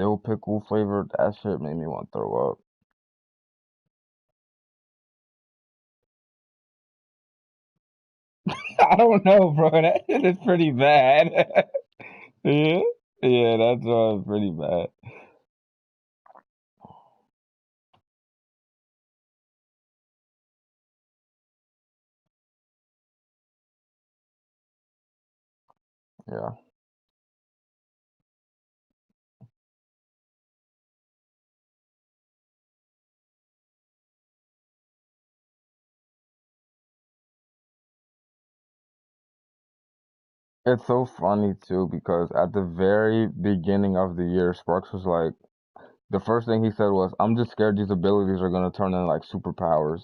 Dill pickle flavored. That shit made me want to throw up. I don't know, bro. That shit is pretty bad. Yeah, yeah, that's pretty bad. Yeah, it's so funny too because at the very beginning of the year, Sparks was like, the first thing he said was, "I'm just scared these abilities are gonna turn into like superpowers."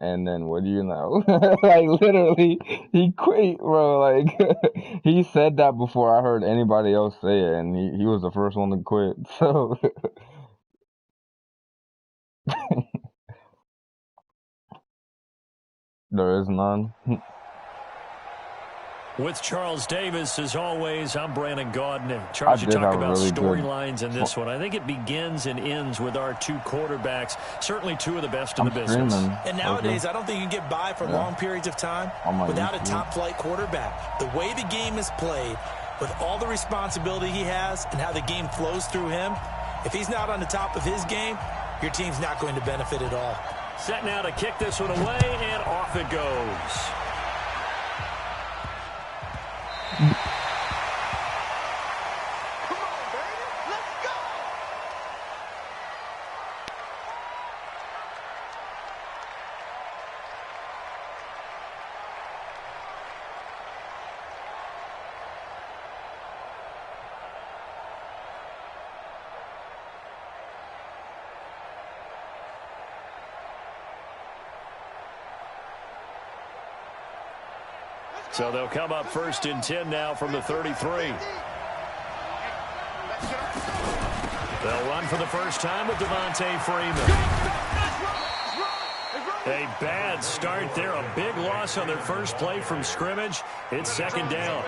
And then what do you know? Like literally, he quit, bro. Like he said that before I heard anybody else say it, and he was the first one to quit. So there is none. With Charles Davis, as always, I'm Brandon Gaudin. I Charles, you did talk have a about really good. storylines in this one. I think it begins and ends with our two quarterbacks, certainly two of the best in I'm the business. streaming. And nowadays, I don't think you can get by for long periods of time without a top-flight quarterback. The way the game is played, with all the responsibility he has and how the game flows through him, if he's not on the top of his game, your team's not going to benefit at all. Set now to kick this one away, and off it goes. So they'll come up 1st and 10 now from the 33. They'll run for the first time with Devontae Freeman. A bad start there. A big loss on their first play from scrimmage. It's 2nd down.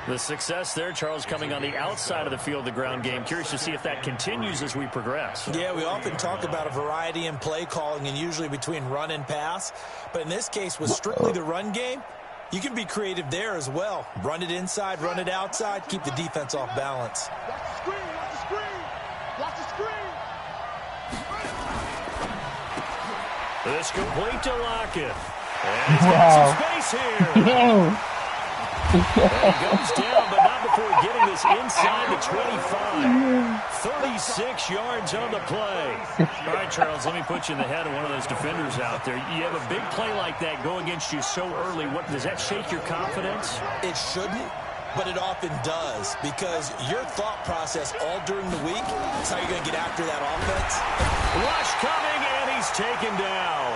The success there, Charles, coming on the outside of the field, the ground game. Curious to see if that continues as we progress. Yeah, we often talk about a variety in play calling and usually between run and pass. But in this case, with strictly the run game, you can be creative there as well. Run it inside, run it outside, keep the defense off balance. Watch the screen, watch the screen, watch the screen. This complete to Lockett. And he's got some space here. And he goes down, but not before getting this inside the 25. 36 yards on the play. All right, Charles, let me put you in the head of one of those defenders out there. You have a big play like that go against you so early. What does that shake your confidence? It shouldn't, but it often does, because your thought process all during the week is how you're going to get after that offense. Rush coming, and he's taken down.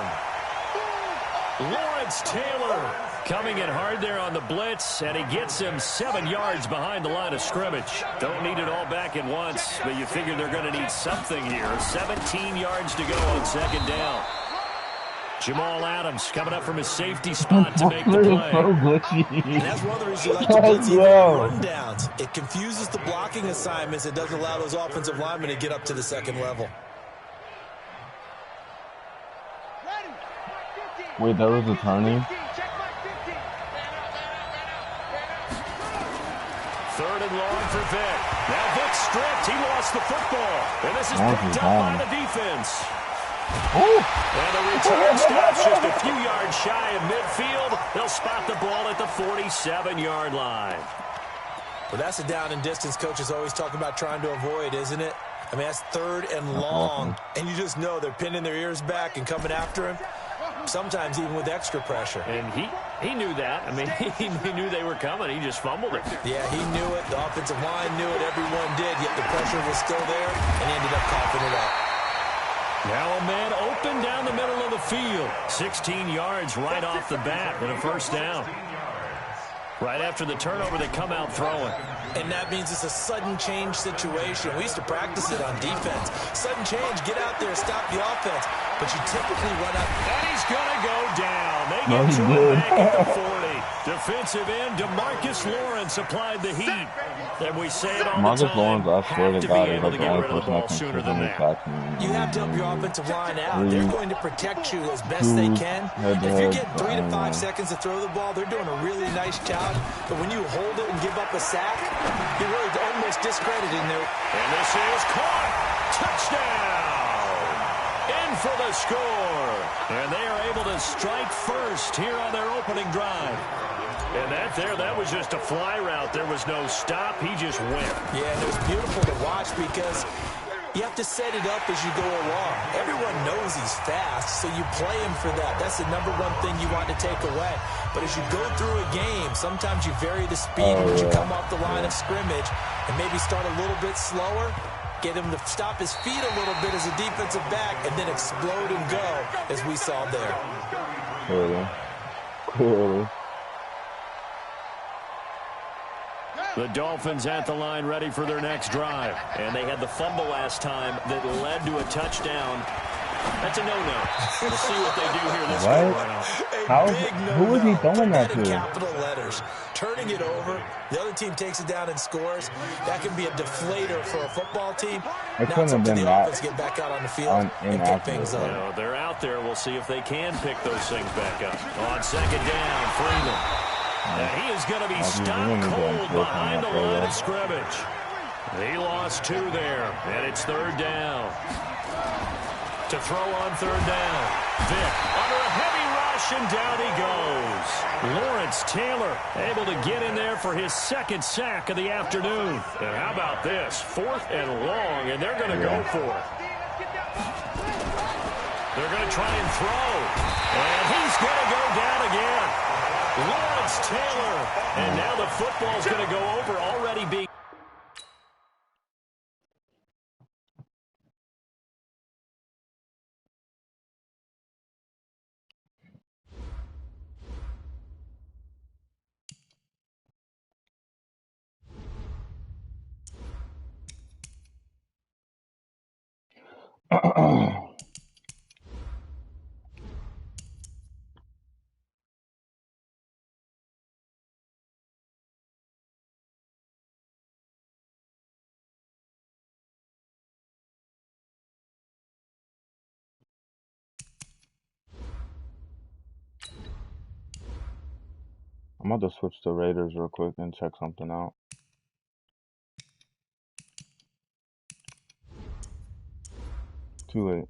Lawrence Taylor coming in hard there on the blitz, and he gets him 7 yards behind the line of scrimmage. Don't need it all back at once, but you figure they're going to need something here. 17 yards to go on 2nd down. Jamal Adams coming up from his safety spot to make the play. And that's one of the reasons you like to blitz even rundowns. It confuses the blocking assignments. It doesn't allow those offensive linemen to get up to the 2nd level. Wait, that was a turning? 3rd and long for Vic. Now Vic stripped. He lost the football. And this is picked up by the defense. And the return stops just a few yards shy of midfield. They'll spot the ball at the 47-yard line. Well, that's a down and distance coaches always talk about trying to avoid, isn't it? I mean, that's 3rd and long. And you just know they're pinning their ears back and coming after him. Sometimes even with extra pressure. And he knew that. I mean, he knew they were coming. He just fumbled it. Yeah, he knew it. The offensive line knew it. Everyone did, yet the pressure was still there, and he ended up coughing it up. Now a man open down the middle of the field. 16 yards right off the bat and a 1st down. Right after the turnover, they come out throwing. And that means it's a sudden change situation. We used to practice it on defense. Sudden change, get out there, stop the offense. But you typically run up. And he's going to go down. They get to him back at the 40. Defensive end DeMarcus Lawrence applied the heat. And we say it all the Marcus time. Lawrence, I swear to God, is Able like to the get only rid of the person that ball can sooner than consistently that. tackle me. You have to help your offensive line out. They're going to protect you as best they can. And if you're getting 3 to 5 seconds to throw the ball, they're doing a really nice job. But when you hold it and give up a sack, you're really almost discrediting their... And this is caught. Touchdown. In for the score. And they are able to strike first here on their opening drive. And that was just a fly route. There was no stop. He just went. Yeah, and it was beautiful to watch because you have to set it up as you go along. Everyone knows he's fast, so you play him for that. That's the number one thing you want to take away. But as you go through a game, sometimes you vary the speed when you come off the line of scrimmage and maybe start a little bit slower, get him to stop his feet a little bit as a defensive back, and then explode and go, as we saw there. Clearly. The Dolphins at the line ready for their next drive. And they had the fumble last time that led to a touchdown. That's a no-no. We'll see what they do here this go around. Who was he throwing that to? Capital letters. Turning it over. The other team takes it down and scores. That can be a deflator for a football team. It Now couldn't it's up have to been the that offense to get back out on the field and pick things up. You know, they're out there. We'll see if they can pick those things back up. On second down, Freeman. And he is going to be stopped cold behind the line of scrimmage. He lost 2 there, and it's third down. To throw on third down. Vick under a heavy rush, and down he goes. Lawrence Taylor able to get in there for his second sack of the afternoon. And how about this? 4th and long, and they're going to go for it. They're going to try and throw. And he's going to go down again. Lawrence Taylor. And now the football's going to go over, already being... I'm about to switch to Raiders real quick and check something out. Too late.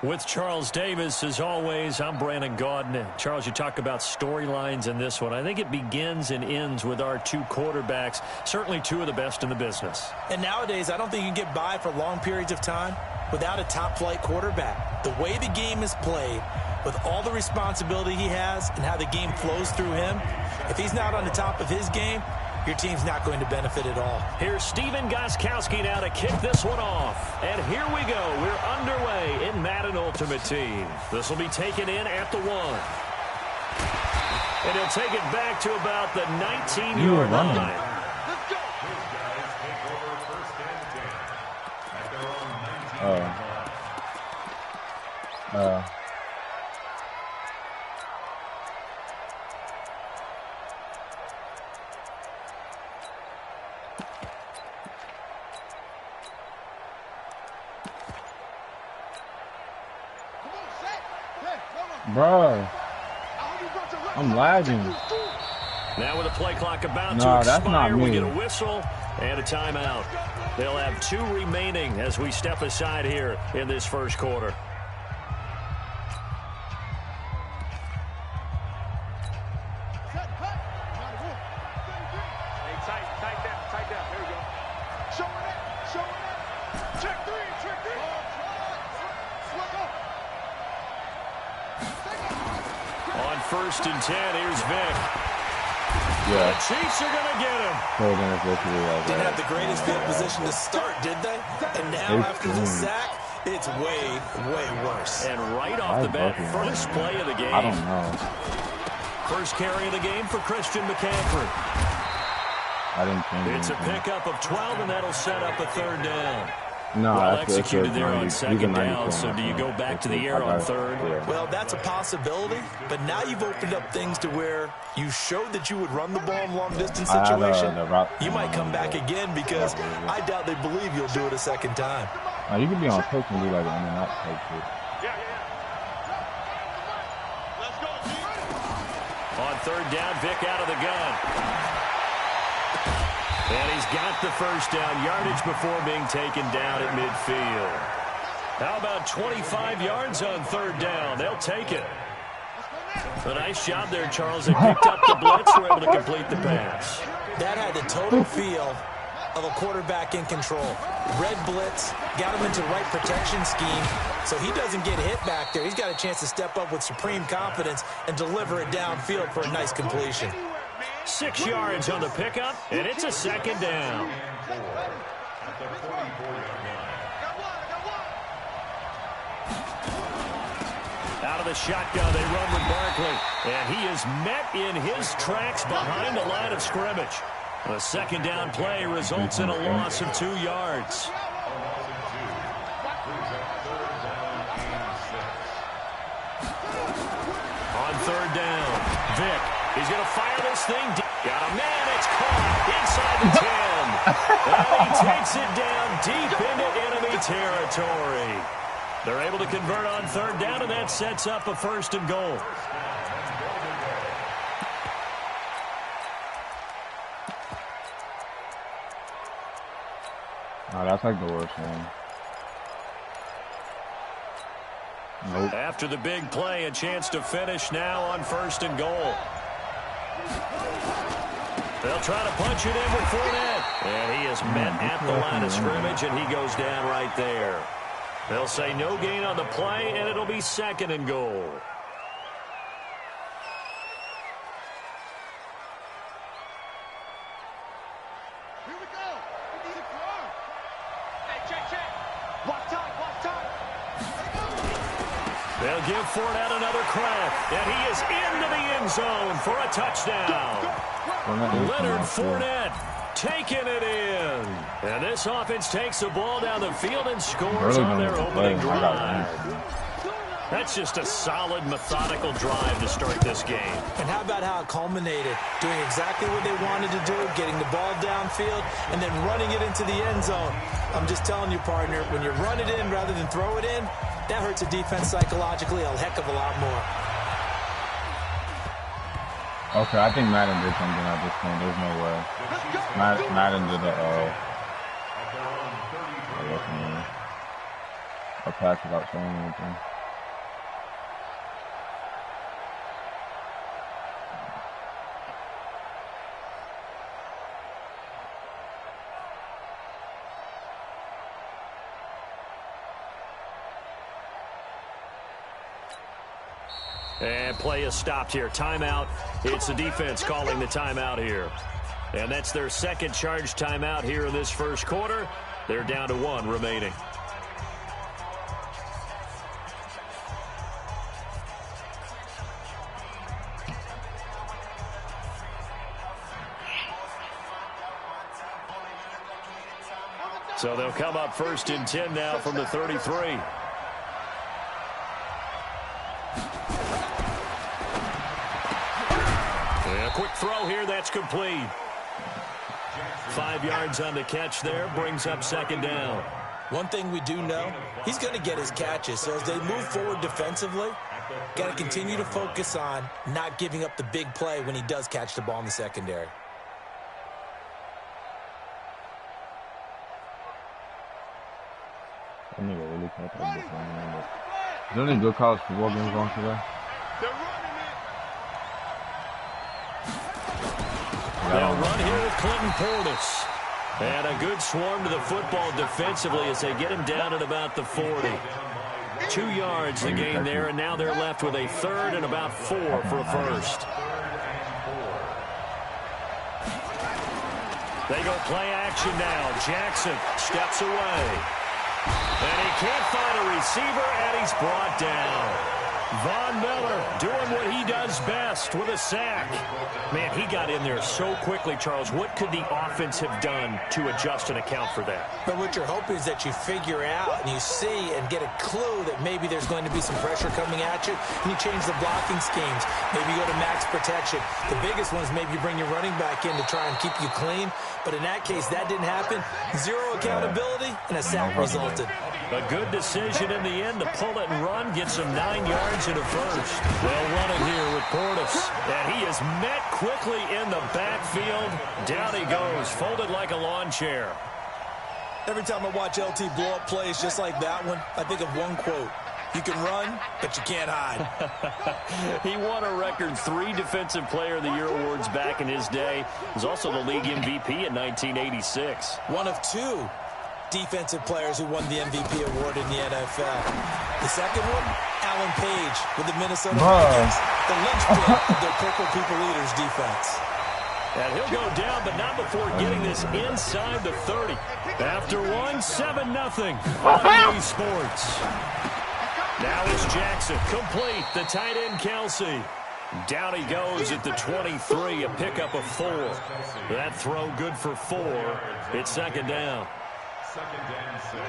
With Charles Davis, as always, I'm Brandon Gaudin. Charles, you talk about storylines in this one. I think it begins and ends with our two quarterbacks, certainly two of the best in the business. And nowadays, I don't think you can get by for long periods of time without a top-flight quarterback. The way the game is played, with all the responsibility he has and how the game flows through him, if he's not on the top of his game, your team's not going to benefit at all. Here's Steven Gostkowski now to kick this one off. And here we go. We're underway in Madden Ultimate Team. This will be taken in at the 1. And he'll take it back to about the 19-yard line. Bro, I'm lagging. Now with the play clock about to expire, we get a whistle and a timeout. They'll have 2 remaining as we step aside here in this first quarter. On 1st and 10, here's Vic. Yeah. The Chiefs are going to get him. Didn't have the greatest field position to start, did they? And now after the sack, it's way, way worse. And right off the bat, first play of the game. I don't know. First carry of the game for Christian McCaffrey. I didn't change It's a pickup of 12, and that'll set up a 3rd down. No, well executed there on 2nd down, so do you go back to the air on 3rd? Yeah. Well, that's a possibility, but now you've opened up things to where you showed that you would run the ball in long-distance situation. You might come back again because I doubt they believe you'll do it a 2nd time. Now, you can be on coach and do like an in and out type shit. On 3rd down, Vic out of the gun. And he's got the first down yardage before being taken down at midfield. How about 25 yards on 3rd down? They'll take it. A nice job there, Charles. They picked up the blitz, were able to complete the pass. That had the total feel of a quarterback in control. Red blitz, got him into the right protection scheme, so he doesn't get hit back there. He's got a chance to step up with supreme confidence and deliver it downfield for a nice completion. 6 yards on the pickup, and it's a 2nd down. Out of the shotgun, they run with Barkley, and he is met in his tracks behind the line of scrimmage. The 2nd down play results in a loss of 2 yards. On 3rd down, Vic. He's going to fire this thing. Got a man. It's caught inside the 10. And he takes it down deep into enemy territory. They're able to convert on 3rd down, and that sets up a 1st and goal. Oh, that's like the worst one. Nope. After the big play, a chance to finish now on 1st and goal. They'll try to punch it in with Fournette. And he is met at the line of scrimmage, and he goes down right there. They'll say no gain on the play, and it'll be 2nd and goal. Here we go. We need a car. Hey, check. Watch time. They'll give Fournette another crack, and he is into the end zone for a touchdown. Leonard Fournette taking it in. And this offense takes the ball down the field and scores on their opening drive. That's just a solid, methodical drive to start this game. And how about how it culminated? Doing exactly what they wanted to do, getting the ball downfield, and then running it into the end zone. I'm just telling you, partner, when you run it in rather than throw it in, that hurts a defense psychologically a heck of a lot more. Okay, I think Madden did something at this point. There's no way. Madden did a pass without showing anything. And play is stopped here. Timeout. It's the defense calling the timeout here. And that's their second charge timeout here in this first quarter. They're down to 1 remaining. So they'll come up 1st and 10 now from the 33. And a quick throw here, that's complete. 5 yards on the catch there, brings up 2nd down. One thing we do know, he's going to get his catches. So as they move forward defensively, got to continue to focus on not giving up the big play when he does catch the ball in the secondary. That nigga really caught that ball. Is there any good college football games on today? They'll run here with Clinton Portis. And a good swarm to the football defensively as they get him down at about the 40. 2 yards the gain there, and now they're left with a 3rd and about 4 for a first. They go play action now. Jackson steps away. And he can't find a receiver, and he's brought down. Von Miller doing what he does best with a sack. Man, he got in there so quickly, Charles. What could the offense have done to adjust and account for that? But what you're hoping is that you figure out and you see and get a clue that maybe there's going to be some pressure coming at you, and you change the blocking schemes. Maybe you go to max protection. The biggest one is maybe you bring your running back in to try and keep you clean. But in that case, that didn't happen. 0 accountability, and a sack resulted. A good decision in the end to pull it and run, gets him 9 yards and a first. They'll run it here with Portis. And he is met quickly in the backfield. Down he goes, folded like a lawn chair. Every time I watch LT blow up plays just like that one, I think of one quote. You can run, but you can't hide. He won a record 3 Defensive Player of the Year awards back in his day. He was also the league MVP in 1986. One of 2 defensive players who won the MVP award in the NFL. The second one, Alan Page with the Minnesota Vikings, the linchpin of their Purple People Eaters defense. And he'll go down, but not before getting this inside the 30. After 1, 7-0 on EA Sports. Now it's Jackson, complete, the tight end Kelsey. Down he goes at the 23, a pickup of 4. That throw good for 4. It's 2nd down.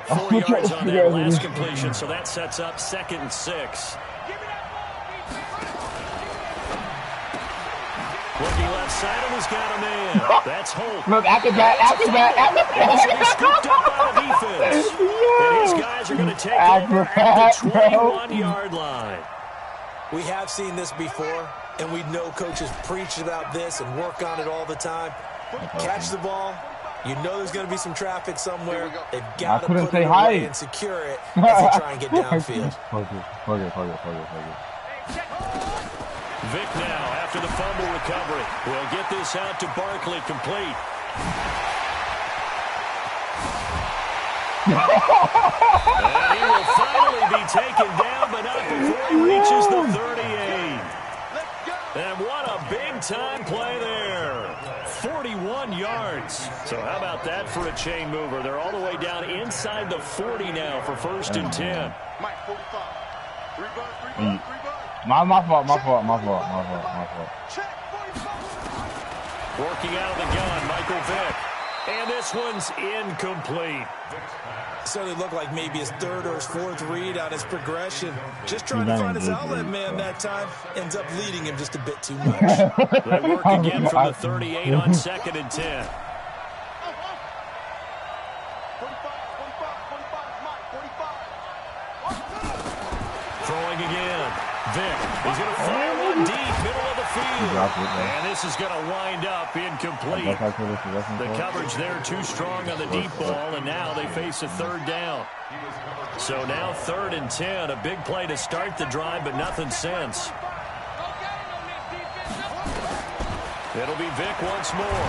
4 yards on that last completion, so that sets up 2nd and 6. Looking left side, and he's got a man. That's Holt. Look, after that. He's scooped up by the defense. And his guys are going to take over at the 21-yard line. We have seen this before, and we know coaches preach about this and work on it all the time. Catch the ball. You know there's going to be some traffic somewhere. They've got to put it away and secure it as they try and get downfield. Vic now after the fumble recovery. We'll get this out to Barkley, complete. And he will finally be taken down, but not before he reaches the 38. And what a big-time play there. 41 yards. So how about that for a chain mover? They're all the way down inside the 40 now for 1st and 10. My fault. Working out of the gun, Michael Vick. And this one's incomplete. Certainly looked like maybe his 3rd or his 4th read on his progression. Just trying to find his outlet man that time. Ends up leading him just a bit too much. They work again from the 38 on 2nd and 10. Throwing again. Vic. He's going to fire one deep, middle of the field. And this is going to wind up incomplete. The coverage there too strong on the deep ball, and now they face a 3rd down. So now 3rd and 10, a big play to start the drive, but nothing since. It'll be Vic once more.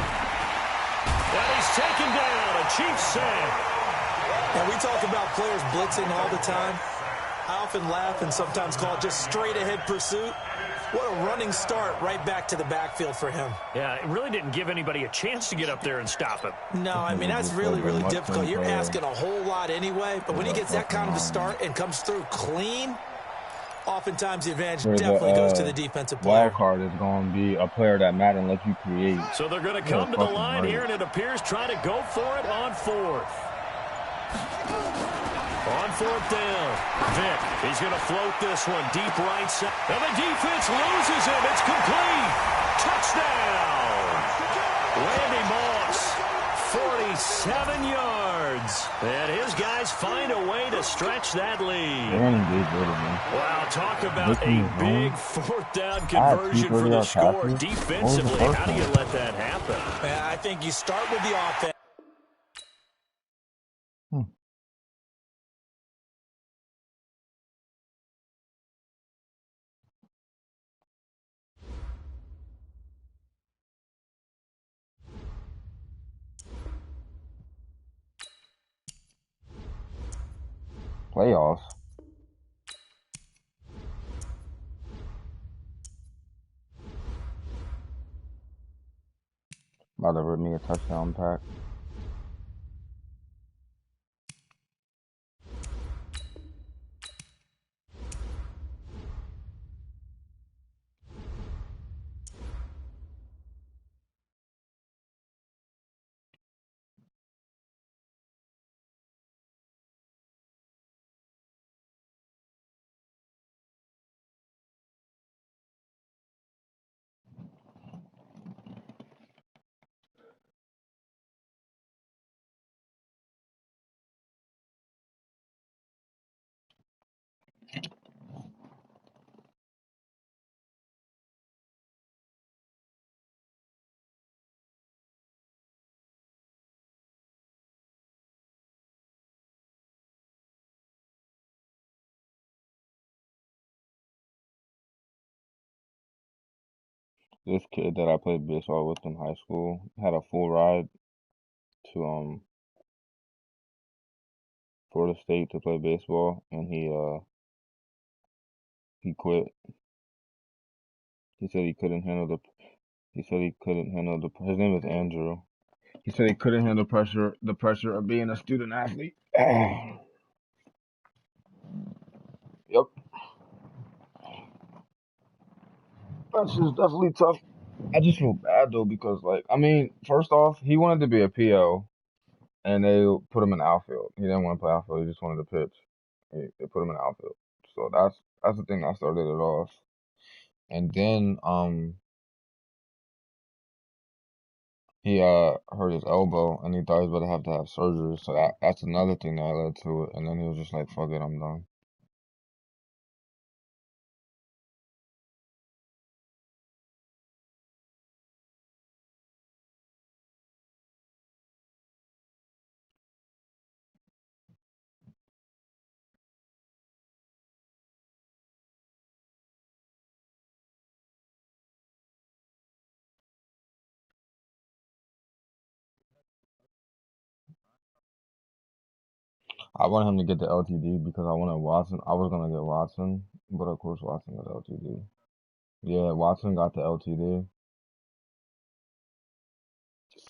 And he's taken down, a Chiefs sack. Now we talk about players blitzing all the time. I often laugh and sometimes call it just straight-ahead pursuit. What a running start right back to the backfield for him. Yeah, it really didn't give anybody a chance to get up there and stop him. No, I mean, that's really, really difficult. You're asking a whole lot anyway, but when he gets that kind of a start and comes through clean, oftentimes the advantage definitely goes to the defensive player. Wild card is going to be a player that Madden and let you create. So they're going to come to the line here, and it appears trying to go for it on fourth. On fourth down, Vick, he's going to float this one deep right side. And the defense loses him. It's complete. Touchdown. Randy Moss, 47 yards. And his guys find a way to stretch that lead. Wow, talk about a big fourth down conversion for the score. Defensively, how do you let that happen? I think you start with the offense. Playoffs. About to rip me a touchdown pack. This kid that I played baseball with in high school had a full ride to Florida State to play baseball, and he quit. He said he couldn't handle the. He said he couldn't handle the. His name is Andrew. He said he couldn't handle the pressure of being a student athlete. Yep. That's just definitely tough. I just feel bad though because, like, I mean, first off, he wanted to be a PO, and they put him in outfield. He didn't want to play outfield. He just wanted to pitch. They put him in outfield. So that's the thing that started it off. And then he hurt his elbow, and he thought he was about to have surgery. So that's another thing that led to it. And then he was just like, "Fuck it, I'm done." I want him to get the LTD because I wanted Watson. I was gonna get Watson, but of course Watson got the LTD. Yeah, Watson got the LTD.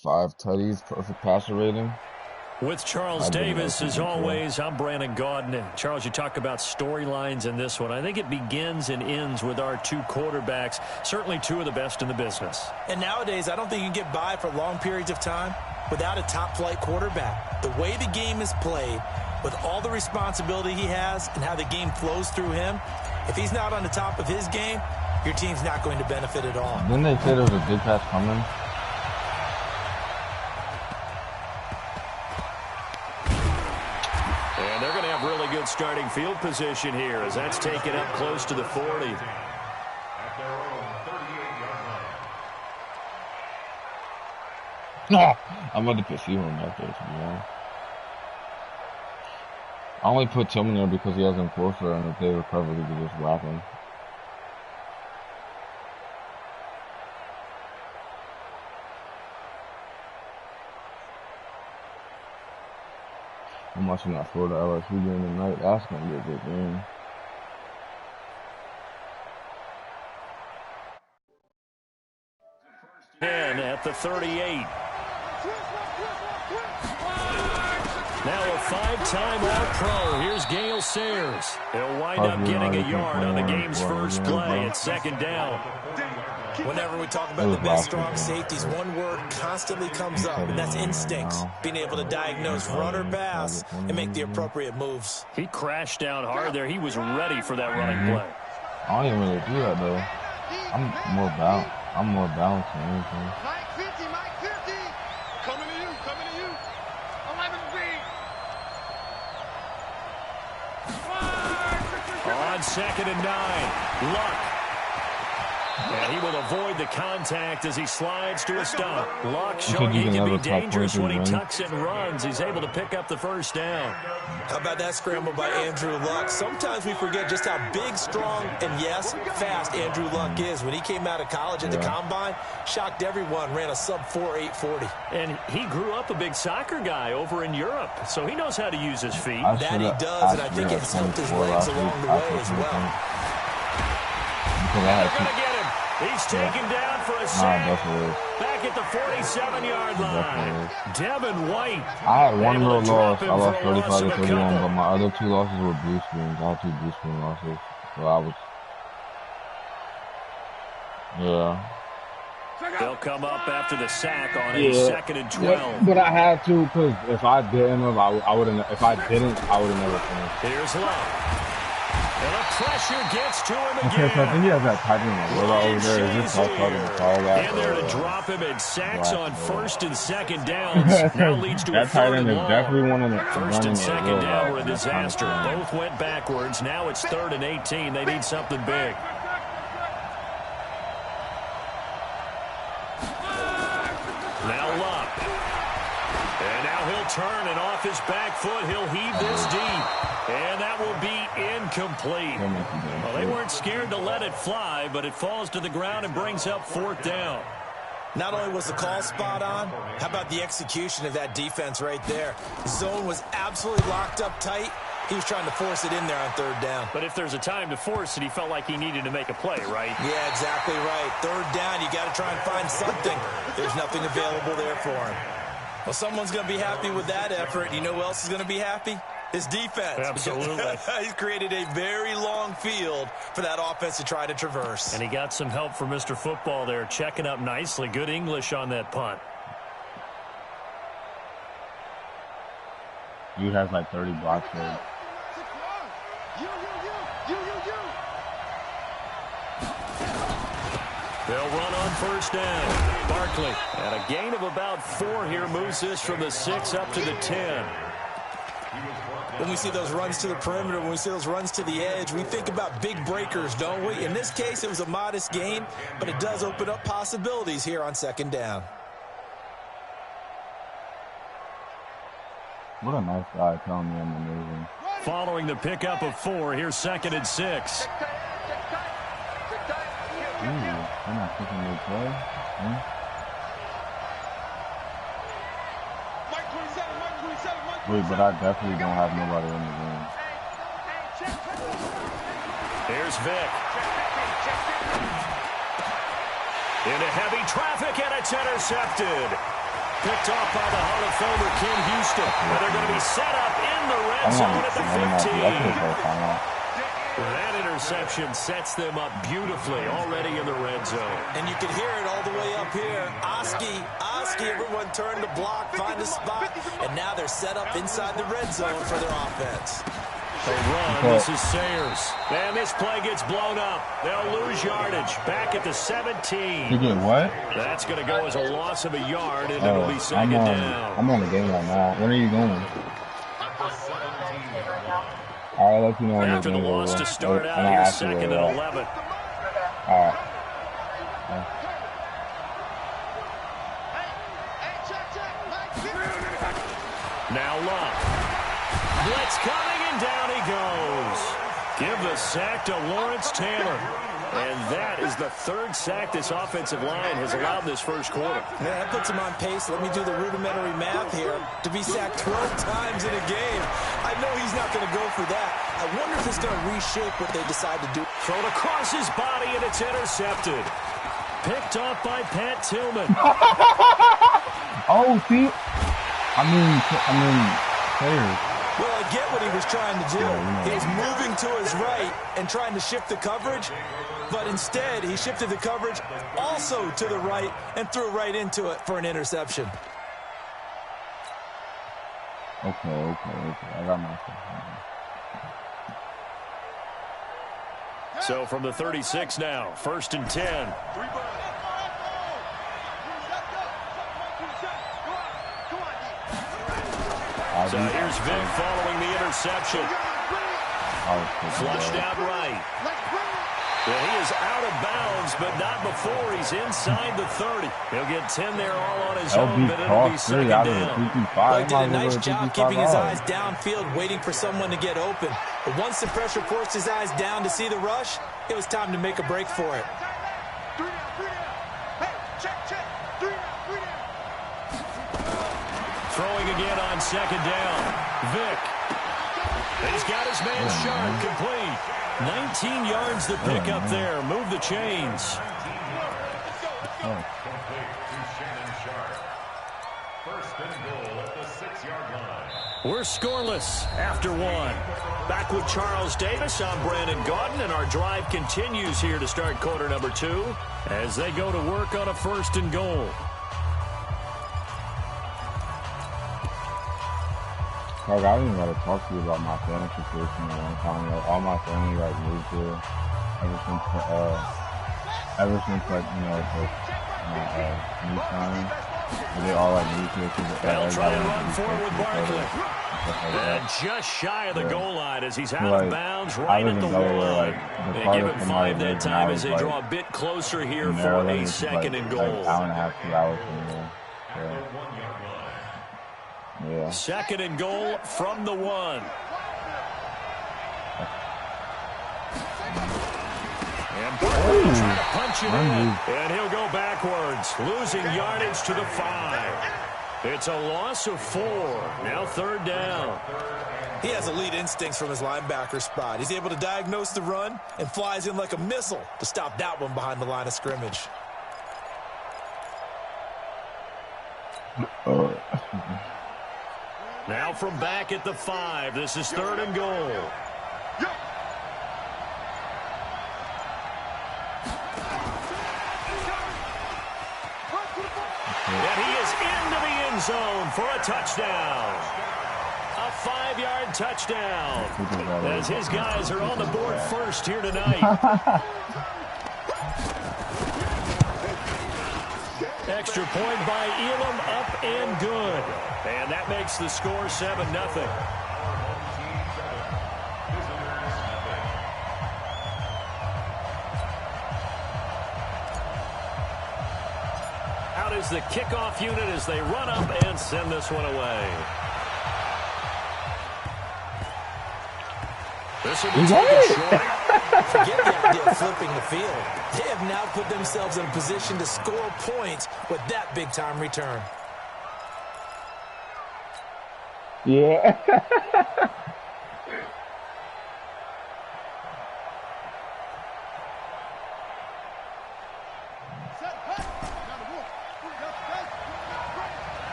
5 tutties, perfect passer rating. With Charles Davis, as always, I'm Brandon Gaudin. Charles, you talk about storylines in this one. I think it begins and ends with our two quarterbacks, certainly two of the best in the business. And nowadays, I don't think you can get by for long periods of time without a top-flight quarterback. The way the game is played, with all the responsibility he has and how the game flows through him, if he's not on the top of his game, your team's not going to benefit at all. Didn't they say there was a big pass coming? And they're going to have really good starting field position here as that's taken up close to the 40. I'm about to put Seahorn back there, to be honest. I only put Tillman there because he has enforcer, and if they recover, he can just whack him. I'm watching that Florida LSU game tonight. That's gonna be a good game. again at the 38. Now a 5-time All-Pro. Here's Gale Sayers. He'll wind up getting a yard on the game's first play at second down. Whenever we talk about the best strong safeties, one word constantly comes up, and that's instinct. Being able to diagnose run or pass and make the appropriate moves. He crashed down hard there. He was ready for that running play. I don't even really do that, though. I'm more balanced than anything. Mike 50, Mike 50. Coming to you, coming to you. 11 feet. On 2nd and 9, Luck. And he will avoid the contact as he slides to a stop. Luck showing he can be dangerous when he tucks and runs. He's able to pick up the first down. How about that scramble by Andrew Luck? Sometimes we forget just how big, strong, and yes, fast Andrew Luck is. When he came out of college at the Combine, shocked everyone, ran a sub-4 840. And he grew up a big soccer guy over in Europe, so he knows how to use his feet. That he does, and I think it's helped his legs along the way as well. They're going to get him. He's taken down for a sack. Back at the 47-yard line. Devin White. I had one real loss. I lost 35-31, but my other 2 losses were blue screens. I had 2 blue screen losses. So I was... Yeah. They'll come up after the sack on a 2nd and 12. Yeah, but I had to, because if I didn't have, I would have. If I didn't, I would have never finished. Here's Love. And the pressure gets to him again. Okay, so I think he has that tight end over there. Is this to call that? In there to drop him in sacks on 1st and 2nd downs. Now leads to that a 3rd and long. Definitely one of the 1st and 2nd down were a disaster. Both went backwards. Now it's 3rd and 18. They need something big. Now Luck. And now he'll turn, and off his back foot, he'll heave this deep. And that will be incomplete. Well, they weren't scared to let it fly, but it falls to the ground and brings up 4th down. Not only was the call spot on, how about the execution of that defense right there? The zone was absolutely locked up tight. He was trying to force it in there on 3rd down. But if there's a time to force it, he felt like he needed to make a play, right? Yeah, exactly right. 3rd down, you got to try and find something. There's nothing available there for him. Well, someone's going to be happy with that effort. You know who else is going to be happy? His defense. Absolutely. He's created a very long field for that offense to try to traverse. And he got some help from Mr. Football there, checking up nicely. Good English on that punt. Dude has like 30 blocks there. They'll run on 1st down. Barkley. And a gain of about 4 here moves this from the 6 up to the 10. When we see those runs to the perimeter, when we see those runs to the edge, we think about big breakers, don't we? In this case, it was a modest gain, but it does open up possibilities here on 2nd down. What a nice guy telling me I'm amazing. Following the pickup of 4, here's 2nd and 6. Ooh, they're not kicking me play. Wait, but I definitely don't have nobody in the room. Here's Vic. Into heavy traffic, and it's intercepted. Picked off by the Hall of Famer Ken Houston. And they're going to be set up in the red zone at the 15. That interception sets them up beautifully already in the red zone. And you can hear it all the way up here. Oski, everyone turned to block, find a spot, and now they're set up inside the red zone for their offense. The run, this is Sayers. And this play gets blown up. They'll lose yardage. Back at the 17. You get what? That's going to go as a loss of a yard, and it'll be 2nd down. I'm on the game right now. When are you going? I'll let you know when after the loss to start out here, 2nd and 11. All right. Now Luck. Blitz coming, and down he goes. Give the sack to Lawrence Taylor. And that is the 3rd sack this offensive line has allowed this first quarter. Yeah, that puts him on pace. Let me do the rudimentary math here. To be sacked 12 times in a game. I know he's not going to go for that. I wonder if it's going to reshape what they decide to do. Thrown across his body, and it's intercepted. picked off by Pat Tillman. Oh, see? I mean, players. Well, I get what he was trying to do. He was moving to his right and trying to shift the coverage, but instead he shifted the coverage also to the right and threw right into it for an interception. Okay. I got myself. So from the 36 now, 1st and 10. So here's Vic following the interception. Flushed out right. Well, he is out of bounds, but not before he's inside the 30. He'll get 10 there all on his own, but it'll be second down. Well, he did a nice job keeping his eyes downfield, waiting for someone to get open. But once the pressure forced his eyes down to see the rush, it was time to make a break for it. Throwing again on second down. Vic. He's got his man Sharp complete. 19 yards to pick up there. Move the chains. We're scoreless after one. Back with Charles Davis. I'm Brandon Gaudin, and our drive continues here to start quarter number 2 as they go to work on a 1st and goal. Like, I didn't even gotta talk to you about my family situation in a long time. Like, all my family, like, moved here ever since like, you know, like, my, new son. They all, like, moved here because they'll try and run forward with Barkley. And just shy of the goal line as he's out of bounds right at the line. They give him 5 that time as they draw a bit closer here for a 2nd and goal. Like, hour and a half, 2 hours from here. Yeah. 2nd and goal from the 1. And Barkley will try to punch it in. And he'll go backwards, losing yardage to the 5. It's a loss of 4. Now 3rd down. He has elite instincts from his linebacker spot. He's able to diagnose the run and flies in like a missile to stop that one behind the line of scrimmage. Now from back at the 5, this is 3rd and goal. And he is into the end zone for a touchdown. A 5-yard touchdown. As his guys are on the board first here tonight. Extra point by Elam, up and good. And that makes the score 7-0. Out is the kickoff unit as they run up and send this one away. This will be taken short. Forget the idea of flipping the field. They have now put themselves in a position to score points with that big-time return. Yeah.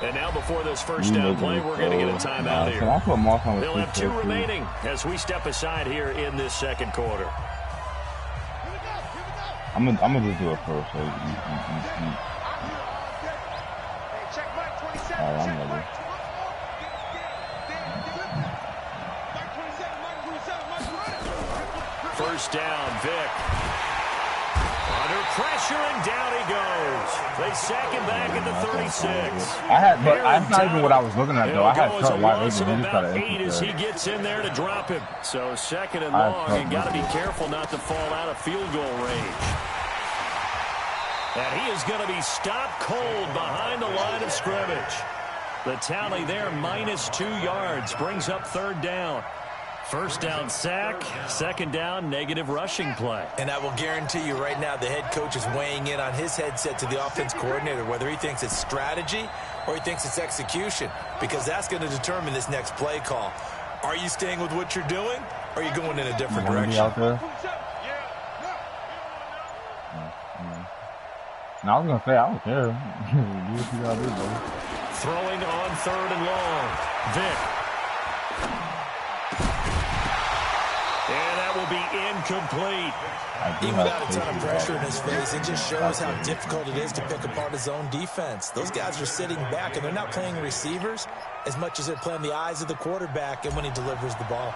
And now before this first down play, we're going to get a timeout here. They'll have 2 remaining as we step aside here in this 2nd quarter. I'm gonna just do it first. So All right, I'm ready. First down, Vic. Under pressure, and down he goes. They sack him back at the 36. But that's not even what I was looking at, though. I had cut wide open. About 8 as he gets in there to drop him. So 2nd and long, and got to be careful not to fall out of field goal range. And he is going to be stopped cold behind the line of scrimmage. The tally there, -2 yards, brings up 3rd down. First down sack, 2nd down negative rushing play. And I will guarantee you right now the head coach is weighing in on his headset to the offense coordinator, whether he thinks it's strategy or he thinks it's execution, because that's going to determine this next play call. Are you staying with what you're doing, or are you going in a different direction? Out there? No, I was gonna say I don't care. Do what you gotta do, bro. Throwing on 3rd and long. Vic. And that will be incomplete. Even without a ton of pressure in his face, it just shows how difficult it is to pick apart his own defense. Those guys are sitting back, and they're not playing receivers as much as they're playing the eyes of the quarterback and when he delivers the ball.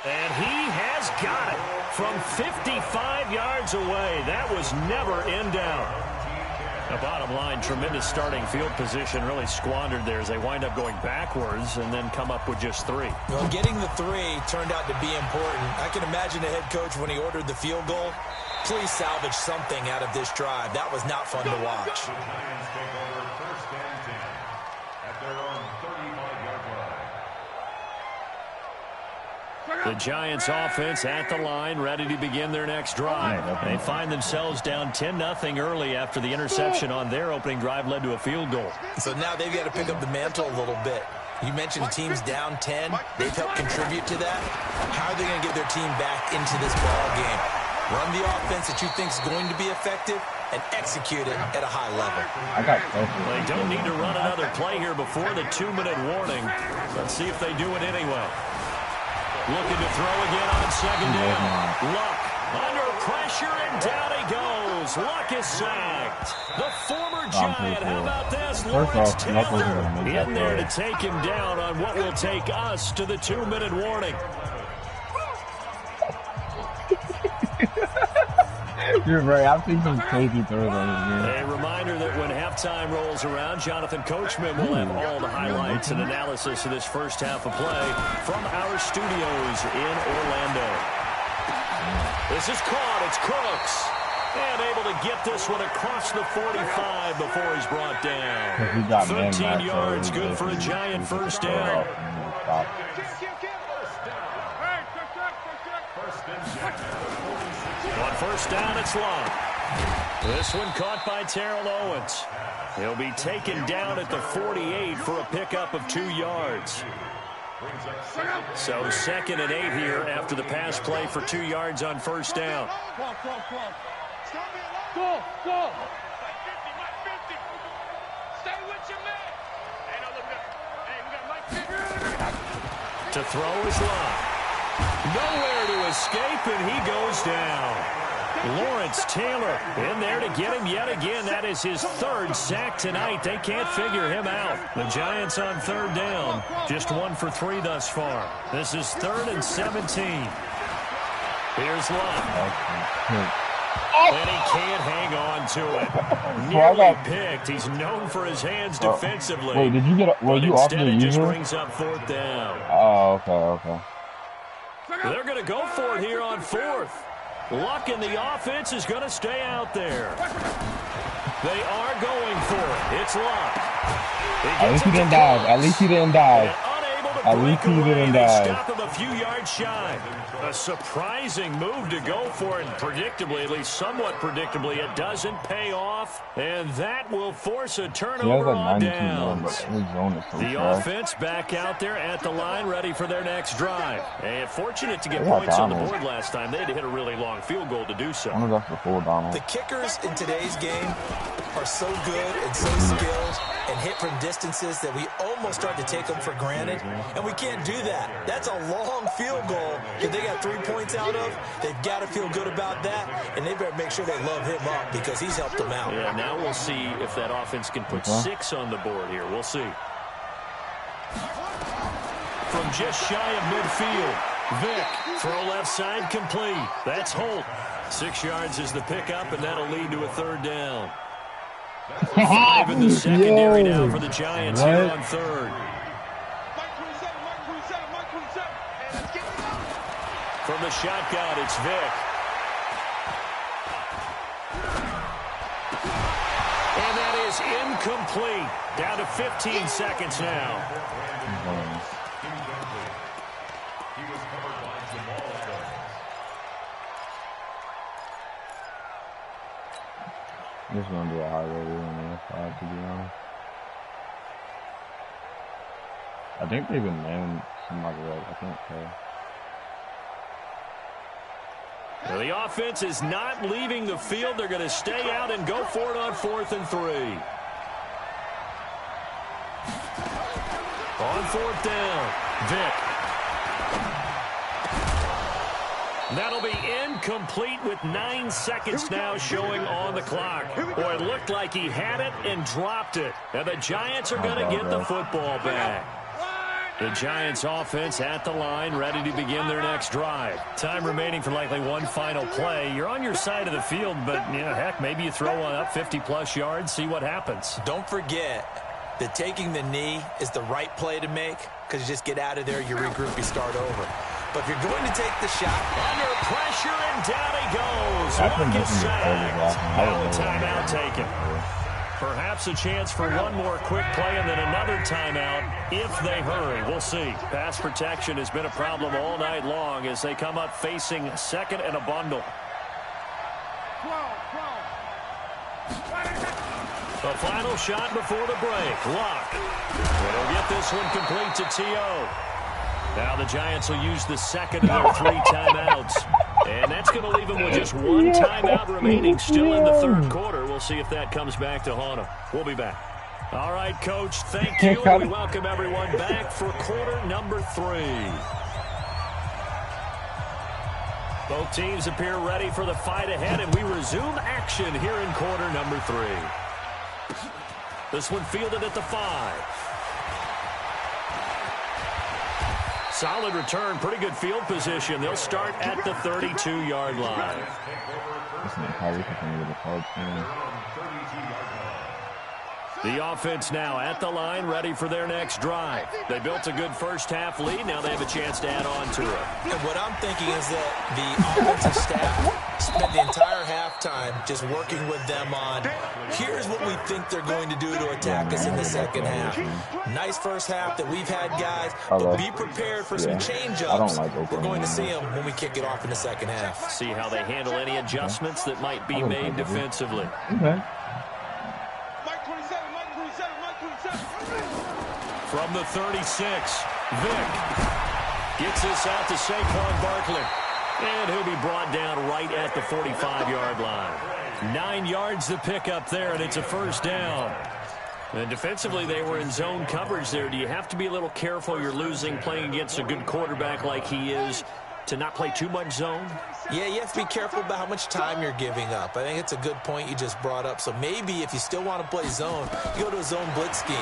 And he has got it from 55 yards away. That was never in doubt. The bottom line, tremendous starting field position, really squandered there as they wind up going backwards and then come up with just 3. Well, getting the 3 turned out to be important. I can imagine the head coach when he ordered the field goal. Please salvage something out of this drive. That was not fun to watch. The Giants offense at the line, ready to begin their next drive. They find themselves down 10-0 early after the interception on their opening drive led to a field goal. So now they've got to pick up the mantle a little bit. You mentioned the team's down 10. They've helped contribute to that. How are they going to get their team back into this ball game? Run the offense that you think is going to be effective and execute it at a high level. They don't need to run another play here before the 2-minute warning. Let's see if they do it anyway. Looking to throw again on 2nd down. Luck under pressure, and down he goes. Luck is sacked. The former Giant, how about this? Lawrence Taylor in there to take him down on what will take us to the 2-minute warning. You're right. I've seen some crazy throws on this game. A reminder that when halftime rolls around, Jonathan Coachman will have all the highlights and analysis of this first half of play from our studios in Orlando. This is caught. It's Crooks. And able to get this one across the 45 before he's brought down. 13 yards, good for a Giant first down. On first down, it's Long. This one caught by Terrell Owens. He'll be taken down at the 48 for a pickup of 2 yards. So 2nd and 8 here after the pass play for 2 yards on first down. To throw is Long. Nowhere to escape, and he goes down. Lawrence Taylor in there to get him yet again. That is his 3rd sack tonight. They can't figure him out. The Giants on 3rd down. Just 1 for 3 thus far. This is 3rd and 17. Here's Long. And he can't hang on to it. Nearly picked. He's known for his hands defensively. Wait, did you get? Were you off the user? Instead, it just brings up 4th down. Oh, okay. They're going to go for it here on 4th. Luck in the offense is going to stay out there. They are going for it. It's Luck. At least he didn't dive. At least he didn't dive. At least he didn't dive. Stop him a few yards shy. A surprising move to go for it. Predictably, at least somewhat predictably, it doesn't pay off. And that will force a turnover on downs. The offense back out there at the line, ready for their next drive. And fortunate to get points on the board last time. They had to hit a really long field goal to do so. The kickers in today's game are so good and so skilled and hit from distances that we almost start to take them for granted. And we can't do that. That's a long field goal that they got 3 points out of. They've got to feel good about that, and they better make sure they love him up because he's helped them out. Yeah, now we'll see if that offense can put 6 on the board here. We'll see. From just shy of midfield, Vic, throw left side complete. That's Holt. 6 yards is the pickup, and that'll lead to a 3rd down. 5 in the secondary now for the Giants here on 3rd. From the shotgun, it's Vic. And that is incomplete. Down to 15 seconds now. I'm just gonna do a highway on the left side, to be honest. I think they've been named somebody else. I can't tell. The offense is not leaving the field. They're going to stay out and go for it on 4th and 3. On 4th down, Vick. That'll be incomplete with 9 seconds now showing on the clock. Boy, it looked like he had it and dropped it. And the Giants are going to get the football back. The Giants offense at the line, ready to begin their next drive. Time remaining for likely one final play. You're on your side of the field, but, heck, maybe you throw one up 50-plus yards, see what happens. Don't forget that taking the knee is the right play to make because you just get out of there, you regroup, you start over. But if you're going to take the shot, under pressure, and down he goes. Luck is sacked. Now a timeout taken. Perhaps a chance for one more quick play and then another timeout if they hurry. We'll see. Pass protection has been a problem all night long as they come up facing 2nd and a bundle. The final shot before the break. Luck. They'll get this one complete to T.O. Now the Giants will use the second of their 3 timeouts. And that's going to leave them with just 1 timeout remaining still in the 3rd quarter. We'll see if that comes back to haunt them. We'll be back. All right, Coach, thank you. And we welcome everyone back for quarter number 3. Both teams appear ready for the fight ahead, and we resume action here in quarter number 3. This one fielded at the 5. Solid return, pretty good field position. They'll start at the 32-yard line. The offense now at the line, ready for their next drive. They built a good first-half lead. Now they have a chance to add on to it. And what I'm thinking is that the offensive staff spent the entire halftime just working with them on, here's what we think they're going to do to attack us in the second half. Nice first half that we've had, guys, but be prepared for some change-ups. We're going to see them when we kick it off in the second half. See how they handle any adjustments that might be made defensively. From the 36, Vick gets this out to Saquon Barkley. And he'll be brought down right at the 45-yard line. 9 yards to pick up there, and it's a first down. And defensively, they were in zone coverage there. Do you have to be a little careful? You're losing playing against a good quarterback like he is to not play too much zone? Yeah, you have to be careful about how much time you're giving up. I think it's a good point you just brought up. So maybe if you still want to play zone, you go to a zone blitz scheme.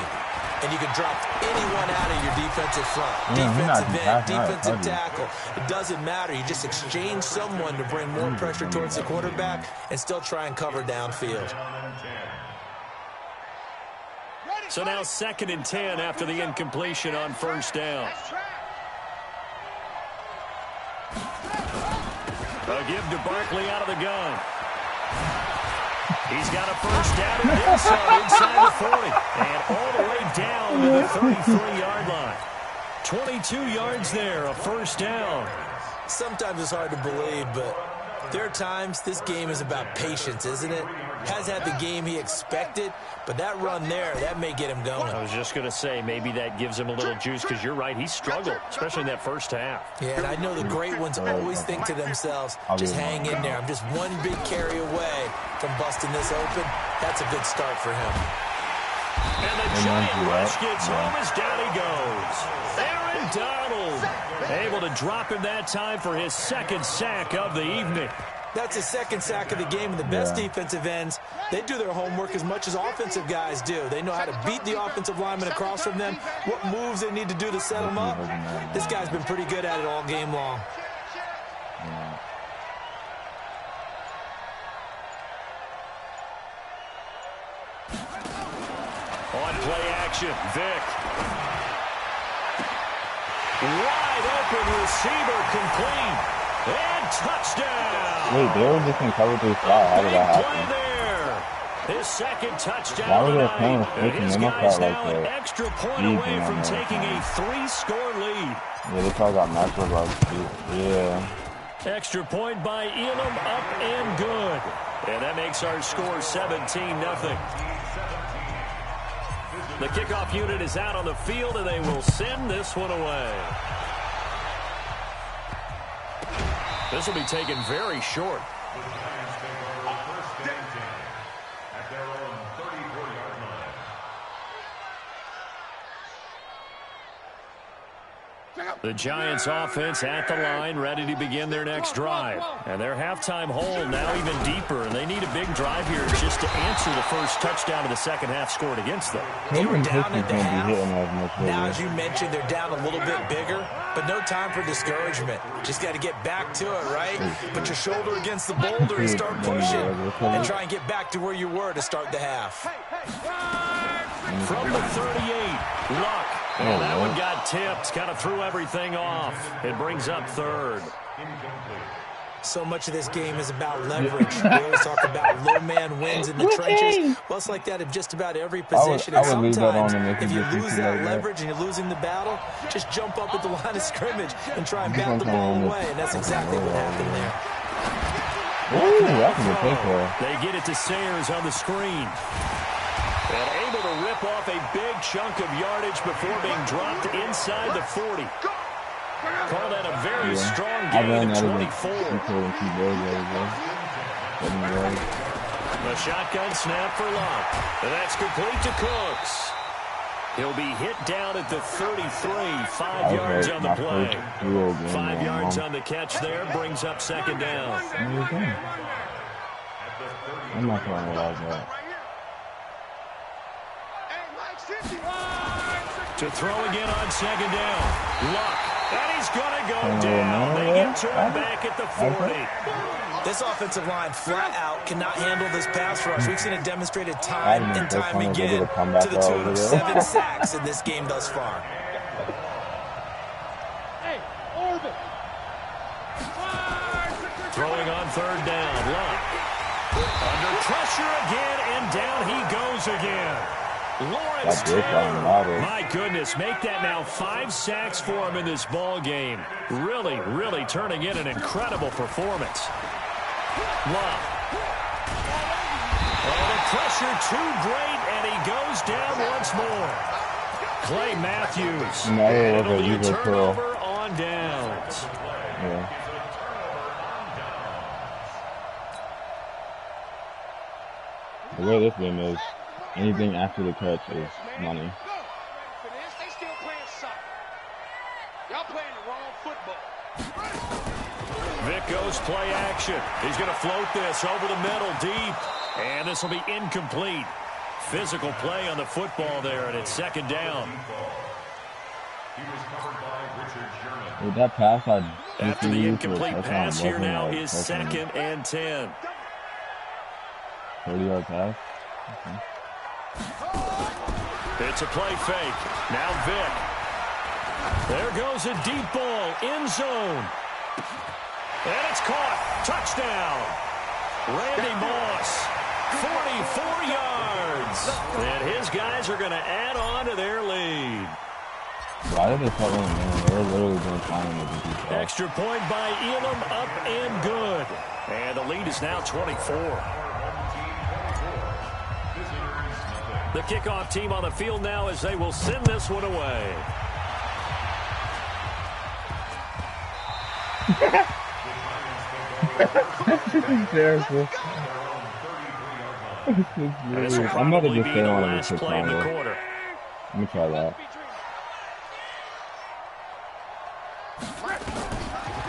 And you can drop anyone out of your defensive front. Defensive end, defensive tackle. It doesn't matter. You just exchange someone to bring more pressure towards the quarterback and still try and cover downfield. So now 2nd and 10 after the incompletion on first down. A give to Barkley out of the gun. He's got a first down and then some inside the 40. And all the way down to the 33-yard line. 22 yards there, a first down. Sometimes it's hard to believe, but there are times this game is about patience, isn't it? Has had the game he expected, but that run there, that may get him going. I was just going to say, maybe that gives him a little juice because you're right, he struggled, especially in that first half. Yeah, and I know the great ones always think to themselves, just hang in there. I'm just one big carry away from busting this open. That's a good start for him. And the giant rush gets home as down he goes. Aaron Donald able to drop him that time for his 2nd sack of the evening. That's his 2nd sack of the game, and the best defensive ends, they do their homework as much as offensive guys do. They know how to beat the offensive lineman across from them, what moves they need to do to set them up. This guy's been pretty good at it all game long. On play action, Vick. Wide open receiver complete. And touchdown. Wait, they were just in cover 3 slot. How did that happen? There. His 2nd touchdown. Why were they playing with switching? They must have now like an extra point away from taking a 3-score lead. Yeah, they probably got matched up like, yeah. Extra point by Elam, up and good. And that makes our score 17-0. The kickoff unit is out on the field, and they will send this one away. This will be taken very short. The Giants offense at the line, ready to begin their next drive. And their halftime hole now even deeper, and they need a big drive here just to answer the first touchdown of the second half scored against them. They were down at the half. Now, as you mentioned, they're down a little bit bigger, but no time for discouragement. Just got to get back to it, right? Put your shoulder against the boulder and start pushing, and try and get back to where you were to start the half. From the 38, Luck. And that one got tipped, kind of threw everything off. It brings up third. So much of this game is about leverage. We always talk about low man wins in the trenches. Well, it's like that in just about every position. And sometimes, if you lose that leverage and you're losing the battle, just jump up at the line of scrimmage and try and bat the ball away. And that's exactly what happened there. Ooh, that's a good play for her. They get it to Sayers on the screen. And able to rip off a big chunk of yardage before being dropped inside the 40. Call that a very strong gain of 24. The shotgun snap for Luck. And that's complete to Cooks. He'll be hit down at the 33. 5 yards on the play. 5 yards on the catch there. Brings up second down. I'm not going to realize that. To throw again on second down. Luck. And he's going to go down. They get turned back at the 40. This offensive line flat out cannot handle this pass rush. We've seen it demonstrated time and time again to the tune of 7 sacks in this game thus far. Throwing on third down. Luck. Under pressure again, and down he goes again. Lawrence Taylor, my goodness, make that now 5 sacks for him in this ball game. Really, really turning in an incredible performance. Luck. Oh, the pressure too great, and he goes down once more. Clay Matthews. It'll be a turnover on downs. Yeah. The way this game is, anything after the catch is money. They still playing soccer. Y'all playing the wrong football. Vic goes play action. He's going to float this over the middle deep. And this will be incomplete. Physical play on the football there, and it's second down. With that pass, after the incomplete pass here now is second and 10. 30-yard pass. Okay. It's a play fake. Now Vic. There goes a deep ball. End zone. And it's caught. Touchdown. Randy Moss. 44 yards. And his guys are going to add on to their lead. Why did they cut him, man? They were literally doing fine with the defense. Extra point by Elam, up and good. And the lead is now 24. The kickoff team on the field now as they will send this one away. Hysterical. This will probably be the last play in the quarter. Let me try that.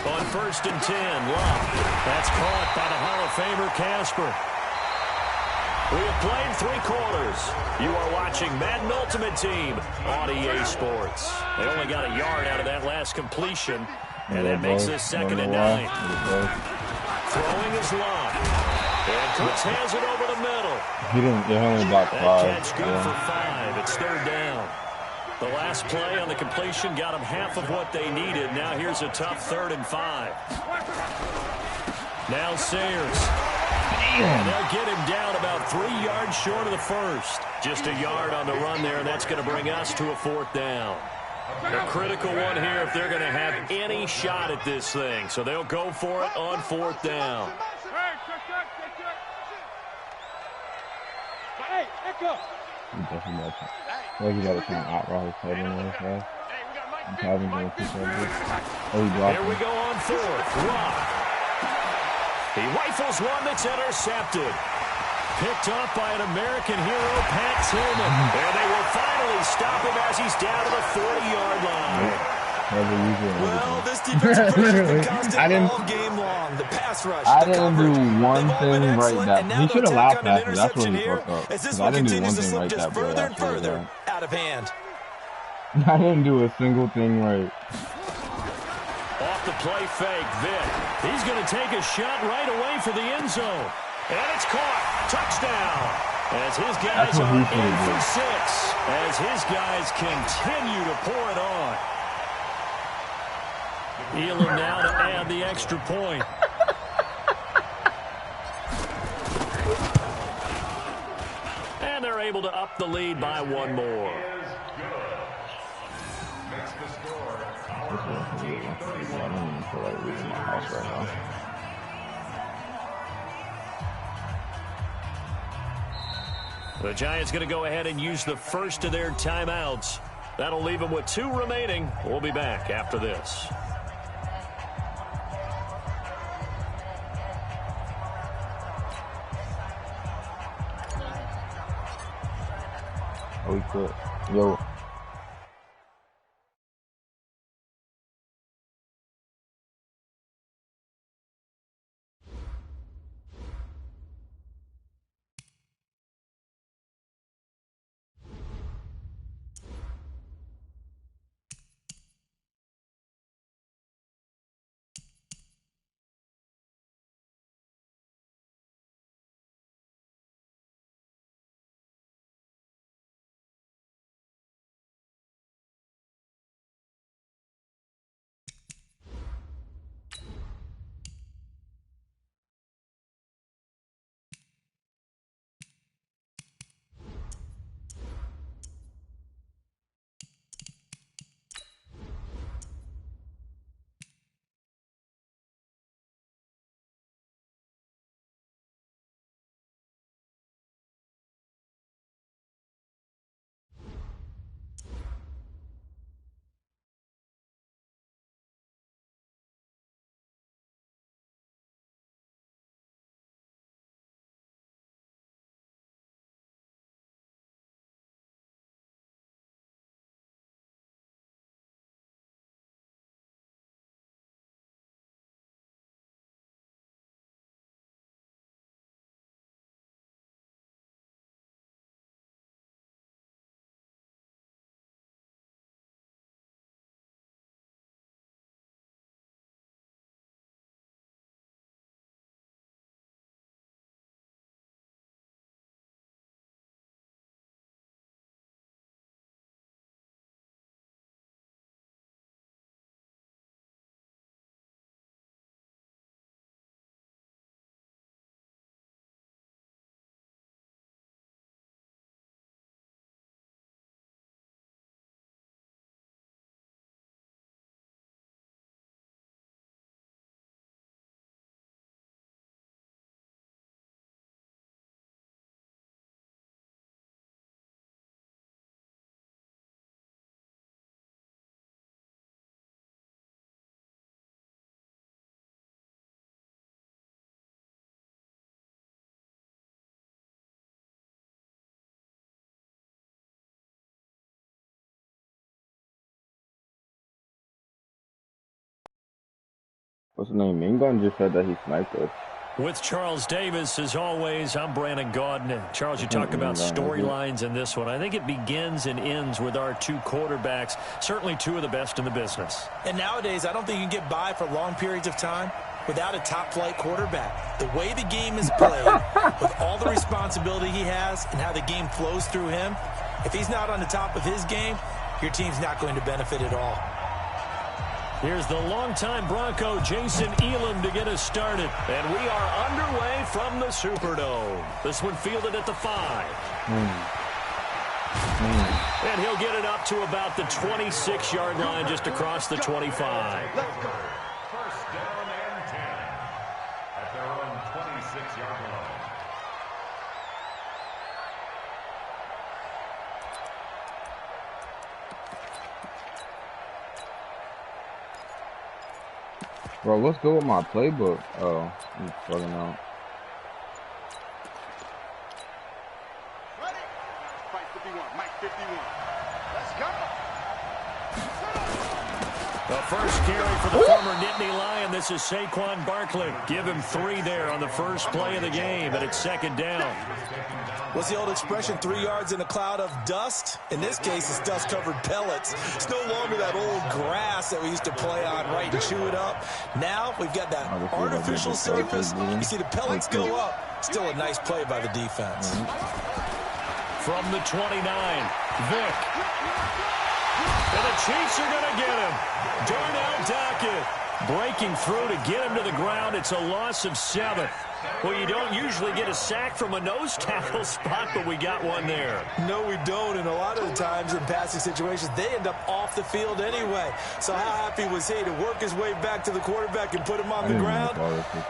On 1st and 10, Luck. That's caught by the Hall of Famer Casper. We have played 3 quarters. You are watching Madden Ultimate Team on EA Sports. They only got a yard out of that last completion, and that makes this 2nd and 9. Throwing is Luck. And Cooks has it over the middle. He only about 5. That catch good for 5. It's 3rd down. The last play on the completion got them half of what they needed. Now here's a tough 3rd and 5. Now Sayers. And they'll get him down about 3 yards short of the first. Just a yard on the run there, and that's going to bring us to a 4th down. A critical one here if they're going to have any shot at this thing. So they'll go for it on 4th down. Hey, Echo. He got to kind of outright his head in there. Here we go on 4th. Luck. He rifles one that's intercepted. Picked off by an American hero, Pat Tillman. And they will finally stop him as he's down to the 40-yard line. Well, this defensive push has been constant all game long. The pass rush, I the didn't coverage, do one thing right and that. now He they'll should have tack laughed on an past me. That's where interception he here fucked up. as this I one didn't do continues one to thing slip right just that play. further I and swear to further God. out of hand. I didn't do a single thing right. Off the play fake, Vic. He's going to take a shot right away for the end zone. And it's caught. Touchdown. As his guys are in for 6. As his guys continue to pour it on. Elam now to add the extra point. And they're able to up the lead by one more. I don't even feel like leaving my house right now. The Giants going to go ahead and use the first of their timeouts. That'll leave them with 2 remaining. We'll be back after this. Oh, we could. Yo. What's his name? Mingon just said that he sniped us. With Charles Davis, as always, I'm Brandon Gaudin. Charles, you talk about storylines in this one. I think it begins and ends with our 2 quarterbacks, certainly 2 of the best in the business. And nowadays, I don't think you can get by for long periods of time without a top-flight quarterback. The way the game is played, with all the responsibility he has and how the game flows through him, if he's not on the top of his game, your team's not going to benefit at all. Here's the longtime Bronco, Jason Elam, to get us started. And we are underway from the Superdome. This one fielded at the 5. And he'll get it up to about the 26-yard line, just across the 25. Let's go. First down and 10 at their own 26-yard line. Bro, let's go with my playbook. Oh, I'm fucking out. Ready? Fight 51, Mike 51. Let's go. The first carry for the former Nittany Lion. This is Saquon Barkley. Give him 3 there on the first play of the game, and it's second down. What's the old expression, 3 yards in a cloud of dust? In this case, it's dust-covered pellets. It's no longer that old grass that we used to play on, right, and chew it up. Now we've got that artificial surface. You see the pellets go up. Still a nice play by the defense. From the 29, Vick. And the Chiefs are going to get him. Darnell Dockett breaking through to get him to the ground. It's a loss of 7. Well, you don't usually get a sack from a nose tackle spot, but we got one there. No, we don't, and a lot of the times in passing situations, they end up off the field anyway. So how happy was he to work his way back to the quarterback and put him on the ground?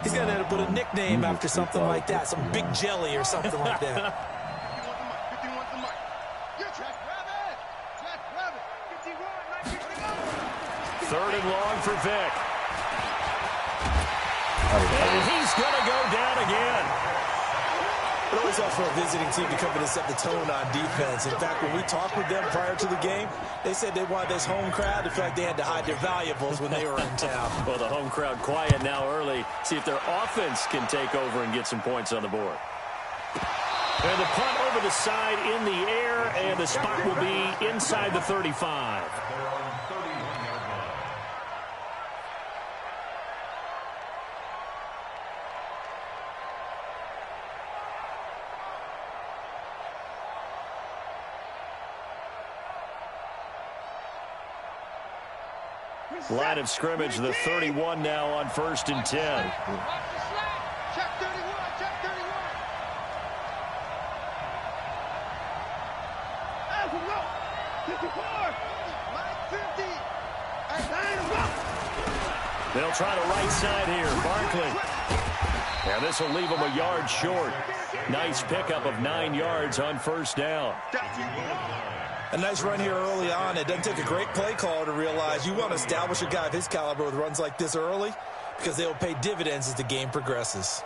He's going to end up with a nickname after something like that, some Big Jelly or something like that. 51's the mic. You're Jack Rabbit. Jack Rabbit. 51, 3rd and long for Vick. And he's going to go down again. It always helps for a visiting team to come in and set the tone on defense. In fact, when we talked with them prior to the game, they said they wanted this home crowd to feel like they had to hide their valuables when they were in town. Well, the home crowd quiet now early. See if their offense can take over and get some points on the board. And the punt over the side in the air, and the spot will be inside the 35. Line of scrimmage, the 31 now on 1st and 10. Check 31, check 31. As we go. 54. Mike 50. And 9 They'll try the right side here. Barkley. And this will leave them a yard short. Nice pickup of 9 yards on 1st down. A nice run here early on. It doesn't take a great play caller to realize you want to establish a guy of his caliber with runs like this early because they'll pay dividends as the game progresses.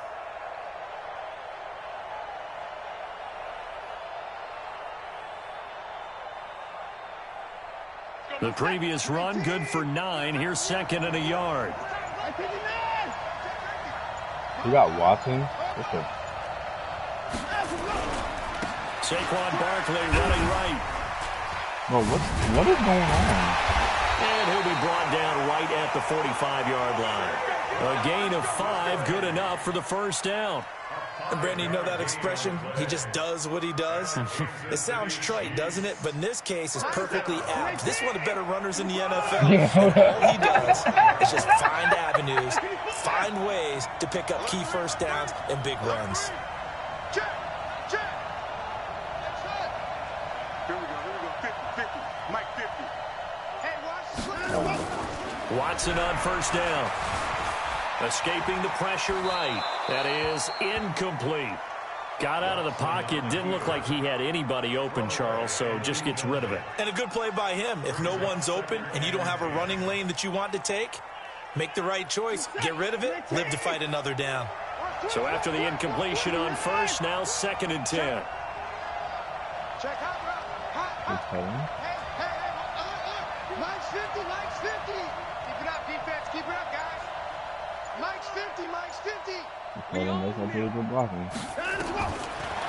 The previous run, good for 9. Here's 2nd and a yard. You got Watson. Saquon Barkley running right. Bro, what is going on? And he'll be brought down right at the 45-yard line. A gain of 5, good enough for the 1st down. And Brandon, you know that expression? He just does what he does. It sounds trite, doesn't it? But in this case, it's perfectly apt. This is one of the better runners in the NFL. And all he does is just find avenues, find ways to pick up key 1st downs and big runs. Watson on 1st down. Escaping the pressure right. That is incomplete. Got out of the pocket. Didn't look like he had anybody open, Charles, so just gets rid of it. And a good play by him. If no one's open and you don't have a running lane that you want to take, make the right choice. Get rid of it. Live to fight another down. So after the incompletion on 1st, now 2nd and 10. Check out. Mike's 50, Mike's 50. Keep it up, defense. Keep it up, guys. Mike's 50, Mike's 50.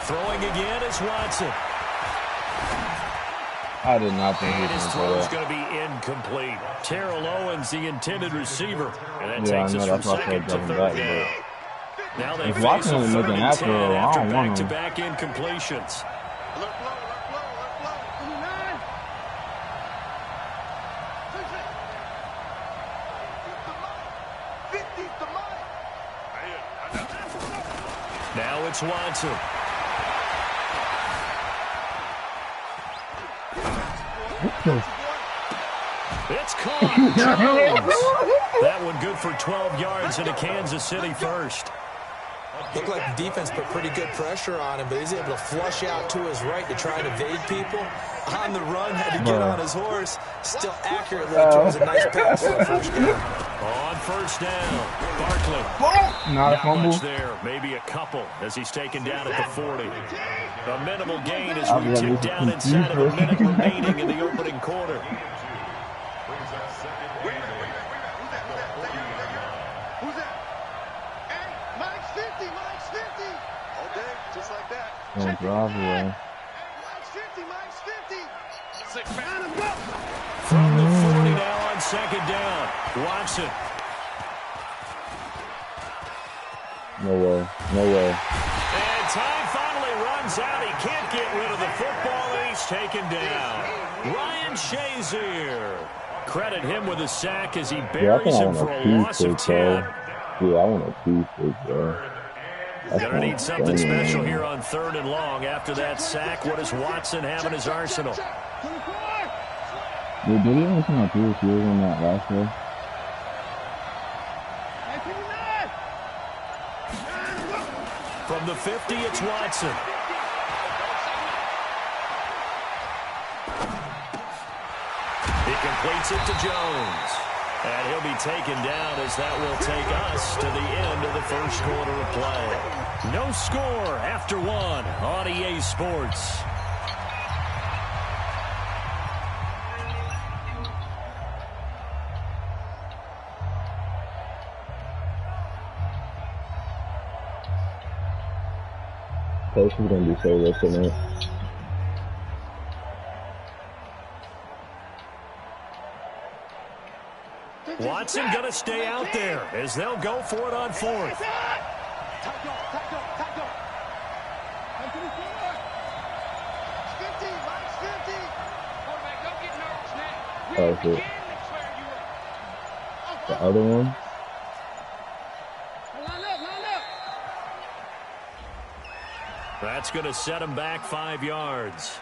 Throwing again is Watson. I did not think he was his throw is going to be incomplete. Terrell Owens, the intended receiver. And that takes us from 2nd to 3rd down. Now they face a 3rd and 10 after back-to-back incompletions. Now it's Watson. It's caught. That one good for 12 yards into Kansas City 1st. Looked like the defense put pretty good pressure on him, but he's able to flush out to his right to try and evade people. on the run, had to get on his horse. Still accurately throws a nice pass for a first down. On first down, Barkley. Not much there, maybe a couple as he's taken down at the 40. A minimal gain as we tick down inside of a minute remaining in the opening quarter. Who's that? Hey, Mike's 50, Mike's 50. Okay, just like that. Oh, drive away. Mike's 50, Mike's 50. From the 40 now on second down, Watson. No way, no way. And time finally runs out. He can't get rid of the football, and he's taken down. Ryan Shazier. Credit him with a sack as he buries him for a loss of 10. Yeah, I want a piece, bro. Gonna need something special here on 3rd and long. After that sack, what does Watson have in his arsenal? Dude, did he even come out through his heels on that last play? From the 50, it's Watson. He completes it to Jones. And he'll be taken down as that will take us to the end of the first quarter of play. No score after 1 on EA Sports. Coach is going to be so listening. Watson going to stay out there as they'll go for it on 4th. Oh, shit. The other one? That's going to set him back 5 yards.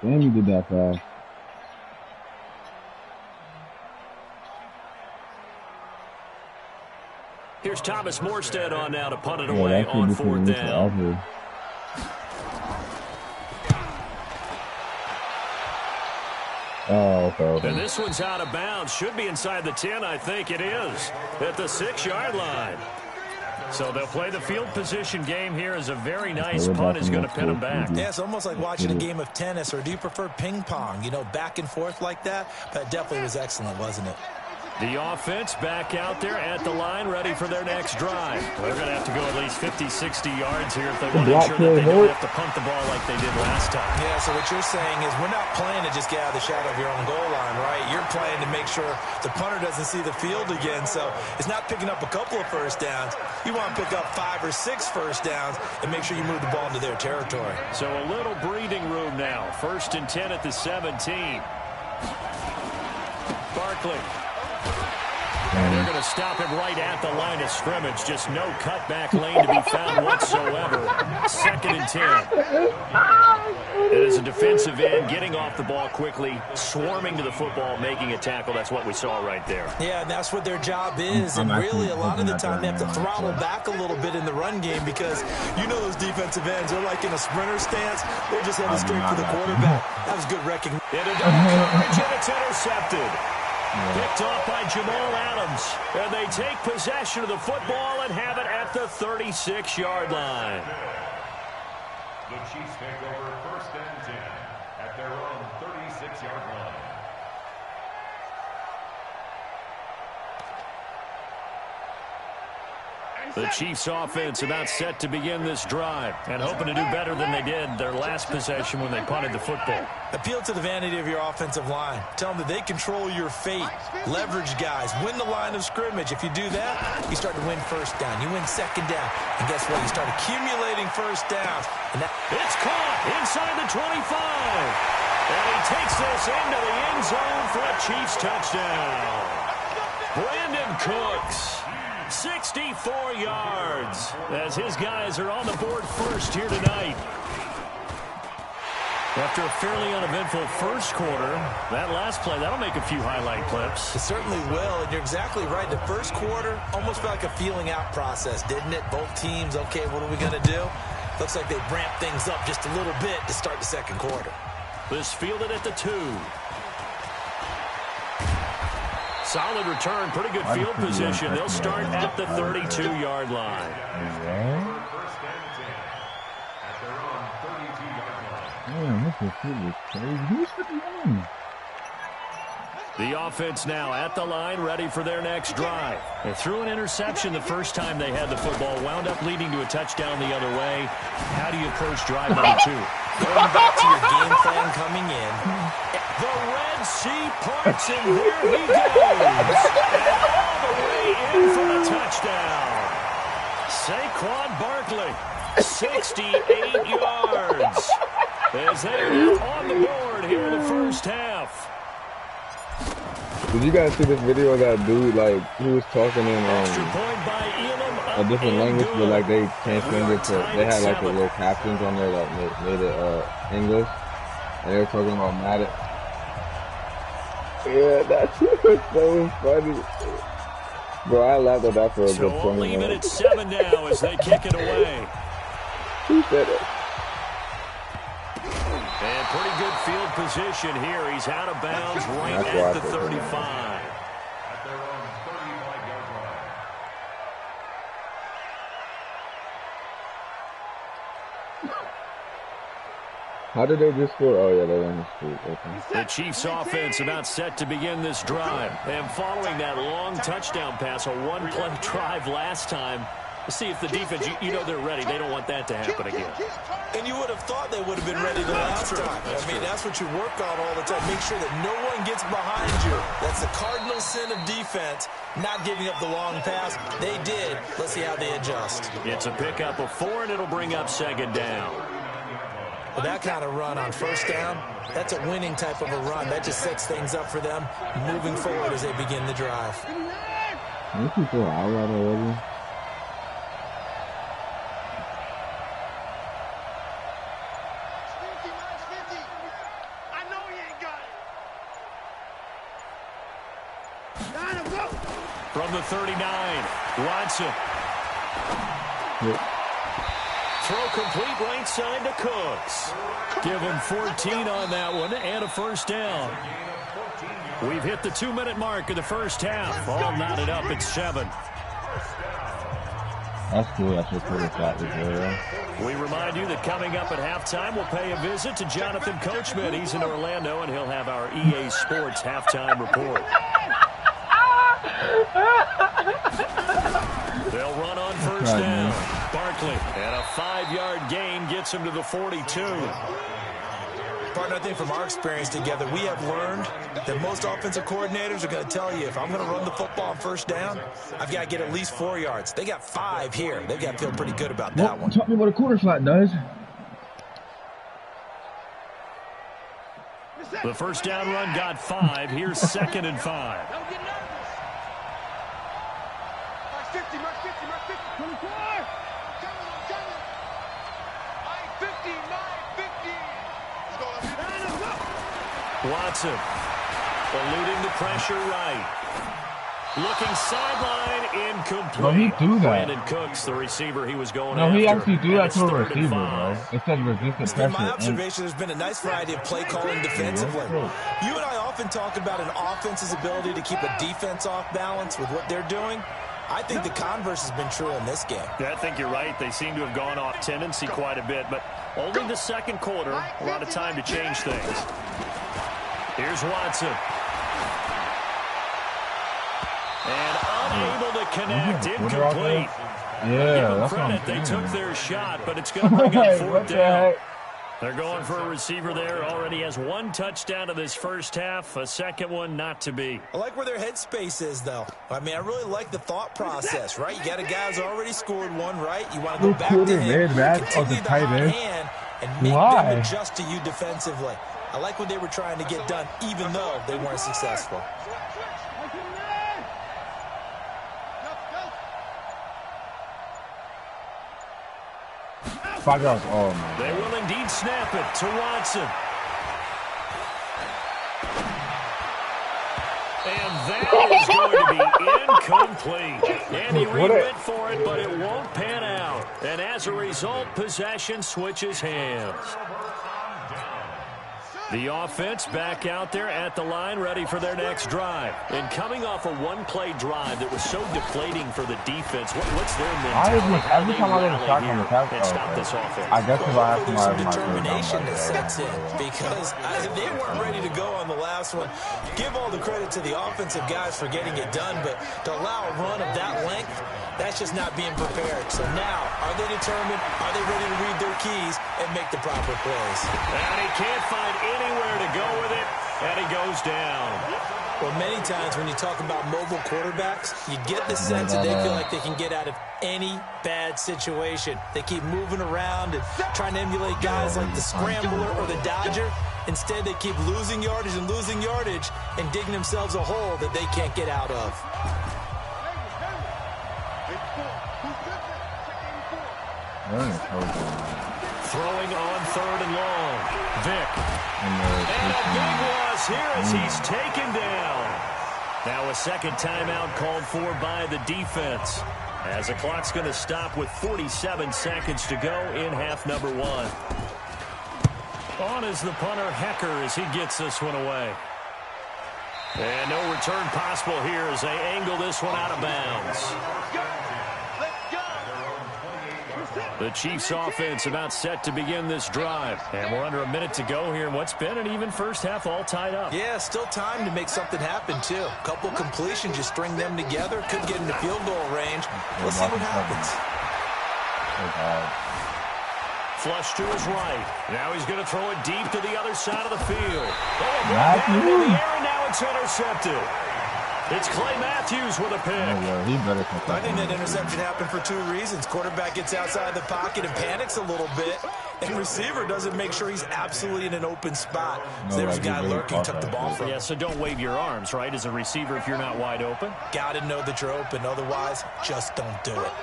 Damn, you did that fast. Here's Thomas Morstead on now to punt it away on 4th down. Oh, okay. And this one's out of bounds. Should be inside the 10, I think it is, at the 6-yard line. So they'll play the field position game here as a very nice punt is going to pin them back. Yeah, it's almost like watching a game of tennis, or do you prefer ping pong? You know, back and forth like that? That definitely was excellent, wasn't it? The offense back out there at the line, ready for their next drive. They're going to have to go at least 50, 60 yards here if they want to ensure that they don't have to punt the ball like they did last time. Yeah, so what you're saying is we're not playing to just get out of the shadow of your own goal line, right? You're playing to make sure the punter doesn't see the field again. So it's not picking up a couple of first downs. You want to pick up 5 or 6 first downs and make sure you move the ball into their territory. So a little breathing room now. 1st and 10 at the 17. Barkley. And they're going to stop him right at the line of scrimmage. Just no cutback lane to be found whatsoever. 2nd and 10. It is a defensive end getting off the ball quickly, swarming to the football, making a tackle. That's what we saw right there. Yeah, and that's what their job is. And really, a lot of the time, they have to throttle back a little bit in the run game because you know those defensive ends, they're like in a sprinter stance. They're just heading straight for the quarterback. That was good recognition. And it's intercepted. Picked off by Jamal Adams. And they take possession of the football and have it at the 36-yard line. The Chiefs take over 1st and 10 at their own 36-yard line. The Chiefs offense about set to begin this drive and hoping to do better than they did their last possession when they punted the football. Appeal to the vanity of your offensive line. Tell them that they control your fate. Leverage guys. Win the line of scrimmage. If you do that, you start to win first down. You win second down. And guess what? You start accumulating first downs. And that it's caught inside the 25. And he takes this into the end zone for a Chiefs touchdown. Brandon Cooks. 64 yards as his guys are on the board first here tonight. After a fairly uneventful first quarter, that last play, that'll make a few highlight clips. It certainly will, and you're exactly right. The first quarter almost felt like a feeling out process, didn't it? Both teams, okay, what are we going to do? Looks like they ramped things up just a little bit to start the second quarter. This fielded at the 2. Solid return, pretty good field position. They'll start at the 32-yard line. The offense now at the line, ready for their next drive. They threw an interception the first time they had the football, wound up leading to a touchdown the other way. How do you approach drive number 2? Going back to your game plan coming in. The Red Sea parts, and here he goes. And all the way in for the touchdown. Saquon Barkley, 68 yards. As they are on the board here in the first half. Did you guys see this video of that dude, like, he was talking in a different language, but, like, they translated it to, they had, like, the little captions on there that made it English, and they were talking about Madden. Yeah, that shit was so funny. Bro, I laughed at that for a good 20 minutes. Only at 7 now as they kick it away. Who said it? And pretty good field position here. He's out of bounds right at the 35. At their own 35-yard line. How did they just score? Oh, yeah, they won the street. Okay. The Chiefs offense about set to begin this drive. And following that long touchdown pass, a one-play drive last time, to see if the defense, you know they're ready. They don't want that to happen again. And you would have thought they would have been ready the last time. I mean, that's what you work on all the time. Make sure that no one gets behind you. That's the cardinal sin of defense, not giving up the long pass. They did. Let's see how they adjust. It's a pickup of 4, and it'll bring up second down. With that kind of run on first down, that's a winning type of a run. That just sets things up for them moving forward as they begin the drive. Are people out already? From the 39, Watson. Yep. Throw complete right side to Cooks. Give him 14 on that one and a first down. We've hit the 2-minute mark of the first half. All knotted up at 7. That's cool. That's just pretty flat there. We remind you that coming up at halftime, we'll pay a visit to Jonathan Coachman. He's in Orlando, and he'll have our EA Sports halftime report. They'll run on first down. Barkley, and a 5-yard gain gets him to the 42. Partner, I think from our experience together, we have learned that most offensive coordinators are going to tell you, if I'm going to run the football on first down, I've got to get at least 4 yards. They got 5 here. They've got to feel pretty good about that one. Tell me what a quarter flat does. The first down run got 5. Here's 2nd and 5. Watson eluding the pressure right. Looking sideline, incomplete. No, he threw that. Brandon Cooks, the receiver he was going after. No, he actually threw that to a receiver, bro. It said resistant pressure. In my observation, there's been a nice variety of play calling defensively. You and I often talk about an offense's ability to keep a defense off balance with what they're doing. I think the converse has been true in this game. Yeah, I think you're right. They seem to have gone off tendency quite a bit, but only the second quarter, a lot of time to change things. Here's Watson. And unable to connect, incomplete. Yeah, that's credit. They took their shot, but it's going to bring up 4th down. They're going for a receiver there. Already has 1 touchdown in this first half. A second one not to be. I like where their headspace is, though. I mean, I really like the thought process, right? You got a guy who's already scored 1, right? You want to go back to him, continue the hot hand, and make them adjust to you defensively. I like what they were trying to get done, even though they weren't successful. 5 yards. Oh, man. They will indeed snap it to Watson. And that is going to be incomplete. And he re-went for it, but it won't pan out. And as a result, possession switches hands. The offense back out there at the line, ready for their next drive. And coming off a one-play drive that was so deflating for the defense, what's their mentality? Every time I get a shot on the pass, and stop this offense. I guess if I have to some determination that sets in because they weren't ready to go on the last one. Give all the credit to the offensive guys for getting it done, but to allow a run of that length, that's just not being prepared. So now, are they determined? Are they ready to read their keys and make the proper plays? And he can't find anywhere to go with it, and he goes down. Well, many times when you talk about mobile quarterbacks, you get the sense that they feel like they can get out of any bad situation. They keep moving around and trying to emulate guys like the Scrambler or the Dodger. Instead, they keep losing yardage and digging themselves a hole that they can't get out of. Throwing on 3rd and long. Vick. And a big loss here as he's taken down. Now a second timeout called for by the defense. As the clock's going to stop with 47 seconds to go in half number 1. On is the punter, Hecker, as he gets this one away. And no return possible here as they angle this one out of bounds. The Chiefs offense about set to begin this drive. And we're under a minute to go here in what's been an even first half, all tied up. Yeah, still time to make something happen, too. A couple completions, you string them together, could get into field goal range. We'll see what happens. Flush to his right. Now he's going to throw it deep to the other side of the field. Oh, in the air, and now it's intercepted. It's Clay Matthews with a pick. I think that interception happened for 2 reasons. Quarterback gets outside the pocket and panics a little bit, and receiver doesn't make sure he's absolutely in an open spot. So there's a guy lurking, took the ball from him. Yeah, so don't wave your arms, right, as a receiver if you're not wide open. Got to know that you're open. Otherwise, just don't do it.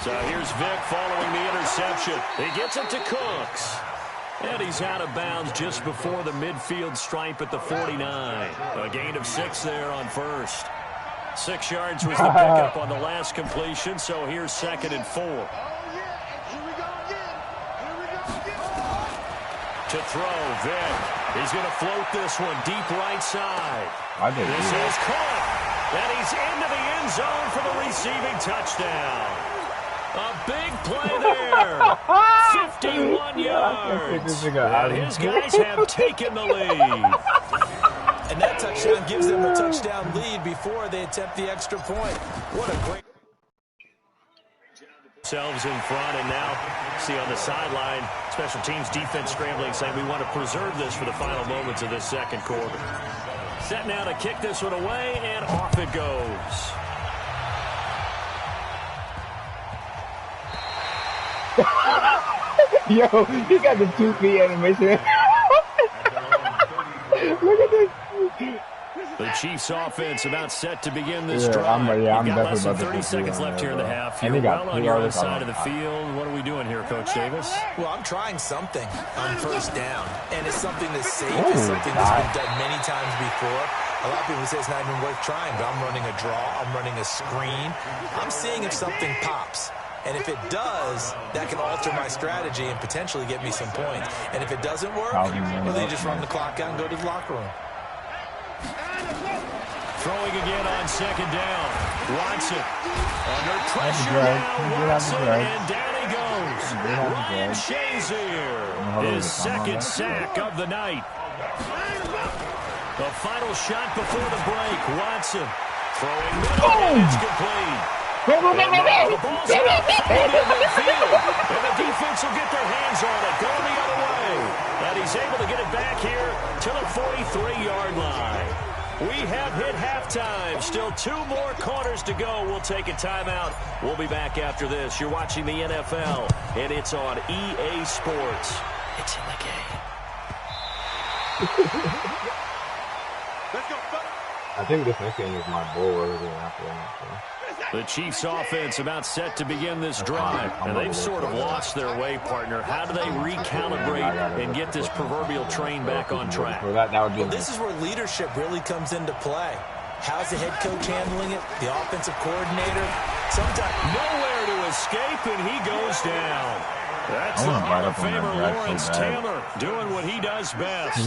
So here's Vick following the interception. He gets it to Cooks. And he's out of bounds just before the midfield stripe at the 49. A gain of 6 there on first. 6 yards was the pickup on the last completion, so here's 2nd and 4. To throw, Vick. He's going to float this one deep right side. This is caught. And he's into the end zone for the receiving touchdown. A big play there. 51 yards. And his guys have taken the lead. And that touchdown gives them a touchdown lead before they attempt the extra point. What a great... Selves in front, and now see on the sideline, special teams defense scrambling, saying we want to preserve this for the final moments of this second quarter. Set now to kick this one away, and off it goes. Yo, he got the 2 feet animation. Look at this. The Chiefs offense about set to begin this drive. I'm You've got less than 30 seconds left here in the half. You're well on your other side of the field. What are we doing here, Coach Davis? Well, I'm trying something on first down, and it's something that's safe. It's something that's been done many times before. A lot of people say it's not even worth trying, but I'm running a draw. I'm running a screen. I'm seeing if something pops. And if it does, that can alter my strategy and potentially get me some points. And if it doesn't work, well, then you just run the clock out and go to the locker room. Throwing again on 2nd down. Watson under pressure now. Watson, and down he goes. Ryan Shazier, his 2nd sack of the night. The final shot before the break. Watson throwing middle, and it's complete. Go, go, go, go, go! The ball's out in midfield, and the defense will get their hands on it, going the other way. And he's able to get it back here to the 43-yard line. We have hit halftime. Still 2 more quarters to go. We'll take a timeout. We'll be back after this. You're watching the NFL, and it's on EA Sports. It's in the game. Let's go, I think this next game is my bowl rather than after that. So. The Chiefs offense about set to begin this drive, and they've sort of lost their way, partner. How do they recalibrate and get this proverbial train back on track? Well, this is where leadership really comes into play. How's the head coach handling it? The offensive coordinator? Sometimes nowhere to escape, and he goes down. That's the Hall of Famer Lawrence Taylor doing what he does best.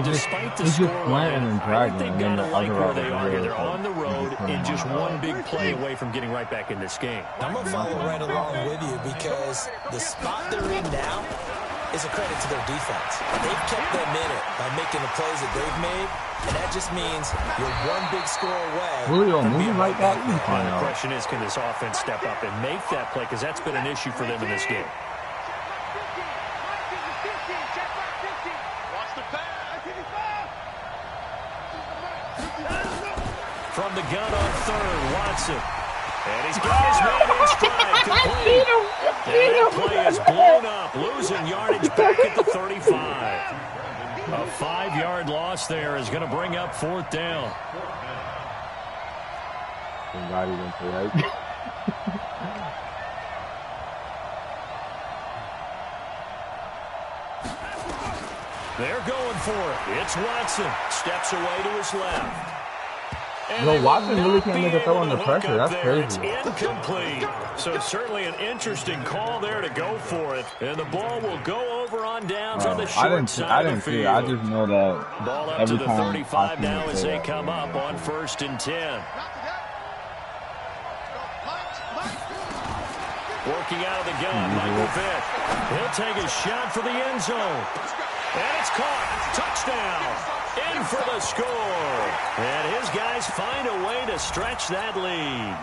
Despite the scoreline, I think they've got to like where they are here. They're on the road and just one big play away from getting right back in this game. I'm going to follow right along with you because the spot they're in now is a credit to their defense. They've kept them in it by making the plays that they've made, and that just means you're one big score away. Julio, moving like that. The question is, can this offense step up and make that play? Because that's been an issue for them in this game. From the gun on third, Watson. And he's got his man in stride, complete. And that play is blown up, losing yardage back at the 35. A 5-yard loss there is going to bring up 4th down. They're going for it. It's Watson. Steps away to his left. Yo, Watson really can't make a throw under pressure. That's crazy. It's incomplete. So certainly an interesting call there to go for it. And the ball will go over on downs on the short side of the field. I just know that ball up to the 35 now as they come up on 1st and 10. Working out of the gun, Michael Vick. He'll take a shot for the end zone. And it's caught. Touchdown. In for the score. And his guys find a way to stretch that lead.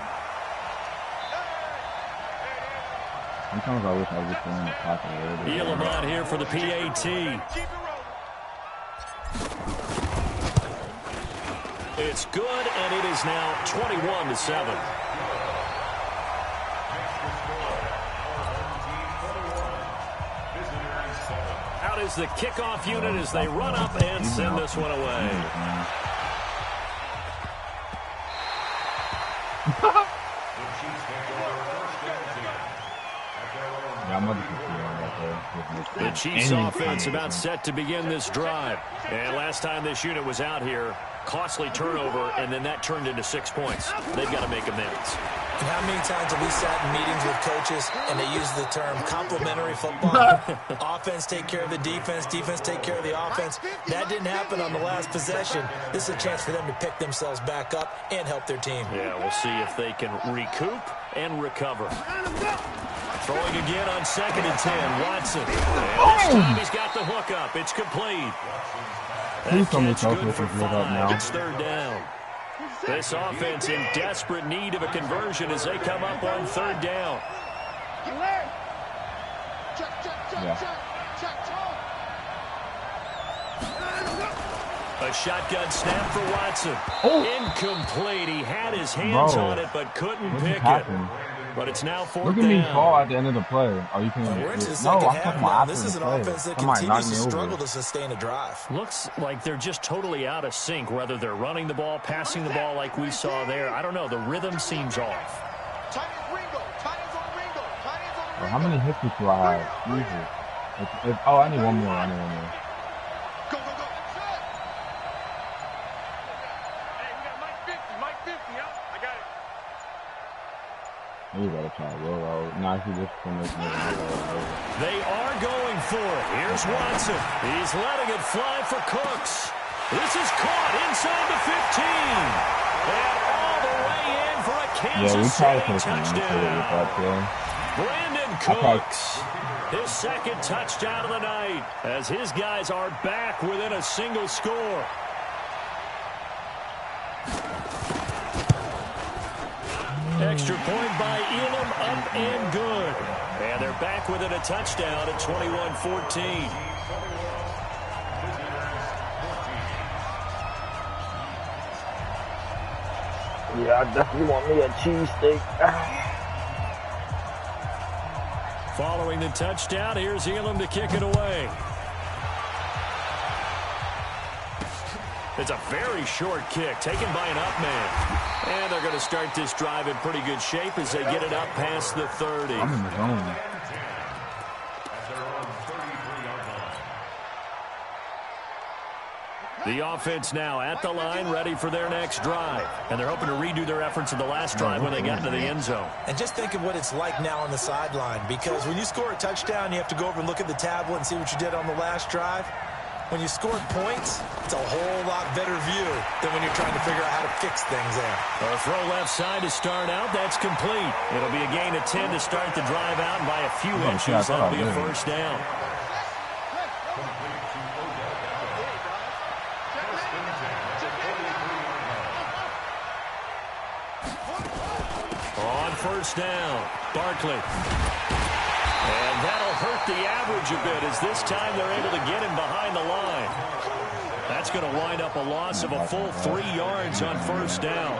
Sometimes I wish I was just in the pocket a little bit. Elam on here for the PAT. It's good, and it is now 21-7. Out is the kickoff unit as they run up and send this one away. The Chiefs offense about set to begin this drive. And last time this unit was out here, costly turnover, and then that turned into 6 points. They've got to make amends. And how many times have we sat in meetings with coaches and they use the term complementary football? Offense take care of the defense, defense take care of the offense. That didn't happen on the last possession. This is a chance for them to pick themselves back up and help their team. Yeah, we'll see if they can recoup and recover. Throwing again on 2nd and 10, Watson. And this time he's got the hook up. It's complete. That catch good for 5. It's 3rd down. This offense in desperate need of a conversion as they come up on 3rd down. A shotgun snap for Watson. Incomplete. He had his hands on it but couldn't pick it. But it's now 4th down. Look at me fall at the end of the play. You can. We're into the second half now. This is an offense that continues to struggle to sustain a drive. Looks like they're just totally out of sync, whether they're running the ball, passing the ball like we saw there. I don't know. The rhythm seems off. Well, how many hits do I have? Easy. I need one more. You gotta try to roll out. Now he just finished. They are going for it. Here's Watson. He's letting it fly for Cooks. This is caught inside the 15. And all the way in for a Kansas City touchdown. Brandon Cooks, his 2nd touchdown of the night, as his guys are back within a single score. Extra point by Elam, up and good. And they're back within a touchdown at 21-14. Yeah, I definitely want me a cheesesteak. Following the touchdown, here's Elam to kick it away. It's a very short kick taken by an up man. And they're going to start this drive in pretty good shape as they get it up past the 30. I'm in the zone. The offense now at the line, ready for their next drive. And they're hoping to redo their efforts in the last drive when they got into the end zone. And just think of what it's like now on the sideline, because when you score a touchdown, you have to go over and look at the tablet and see what you did on the last drive. When you scored points, it's a whole lot better view than when you're trying to figure out how to fix things there. A throw left side to start out. That's complete. It'll be a gain of 10 to start the drive out, and by a few inches, that'll be a first down. On first down, Barkley. And that'll hurt the average a bit as this time they're able to get him behind the line. That's going to wind up a loss of a full 3 yards on first down.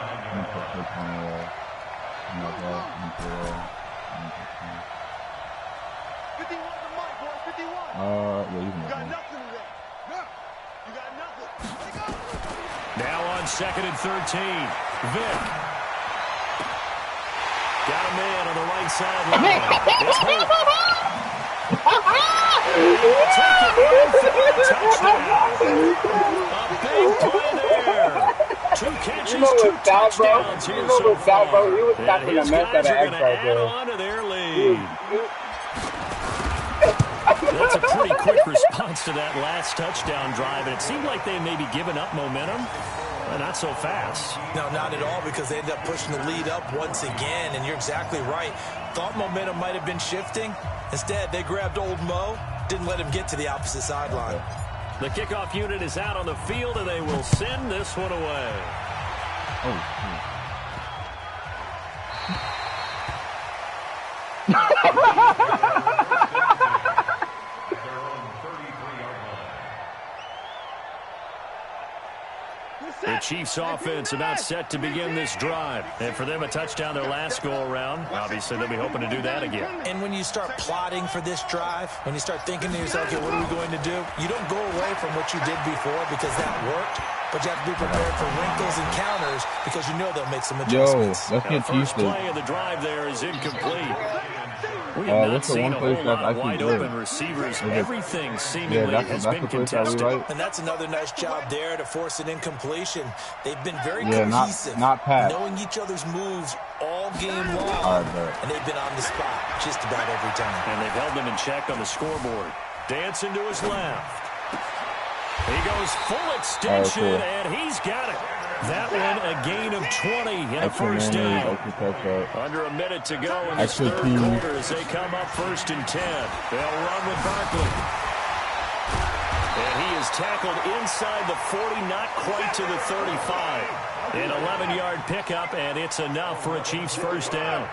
Now on 2nd and 13, Vick. Got a man on the right sideline. It's Holt. Take it in for a touchdown. A big play there. 2 catches, 2 touchdowns here so far. And his guys are going to add on to their lead. That's a pretty quick response to that last touchdown drive, and it seemed like they may be giving up momentum. Not so fast. No, not at all, because they ended up pushing the lead up once again, and you're exactly right. Thought momentum might have been shifting. Instead, they grabbed old Mo, didn't let him get to the opposite sideline. The kickoff unit is out on the field, and they will send this one away. Oh, The Chiefs offense about set to begin this drive. And for them, a touchdown their last go-around. Obviously, they'll be hoping to do that again. And when you start plotting for this drive, when you start thinking to yourself, okay, what are we going to do? You don't go away from what you did before because that worked. But you have to be prepared for wrinkles and counters because you know they'll make some adjustments. Yo, let's get first play of the drive there is incomplete. We have not seen a whole lot of wide-open receivers. Everything seemingly has been contested. And that's another nice job there to force an incompletion. They've been very cohesive, not knowing each other's moves all game long, and they've been on the spot just about every time. And they've held them in check on the scoreboard. Dancing to his left. He goes full extension, and he's got it. That one, a gain of 20 and a first down. Under a minute to go in this third quarter as they come up 1st and 10. They'll run with Barkley. And he is tackled inside the 40, not quite to the 35. An 11-yard pickup, and it's enough for a Chiefs first down.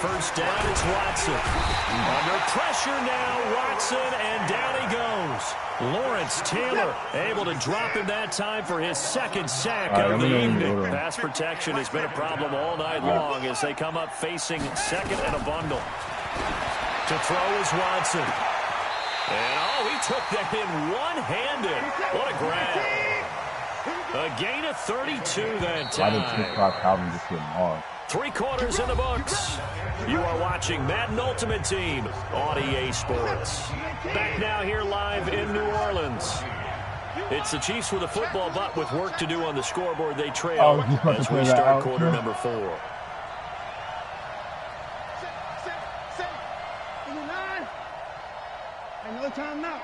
First down, it's Watson. Under pressure now, Watson, and down he goes. Lawrence Taylor able to drop him that time for his 2nd sack of the evening. Pass protection has been a problem all night long as they come up facing 2nd and a bundle. To throw is Watson. And, he took that in one-handed. What a grab. A gain of 32 that time. 3 quarters in the books. You are watching Madden Ultimate Team on EA Sports. Back now here live in New Orleans. It's the Chiefs with a football, but with work to do on the scoreboard. They trail as we start quarter number 4. Another time now.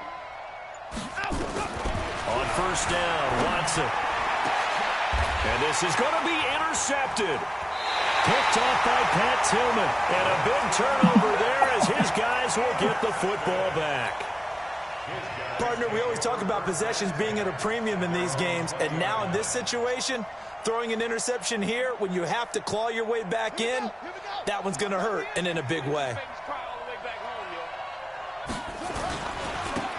On first down, Watson. And this is going to be intercepted. Picked off by Pat Tillman. And a big turnover there as his guys will get the football back. Partner, we always talk about possessions being at a premium in these games. And now in this situation, throwing an interception here when you have to claw your way back in, that one's going to hurt, and in a big way.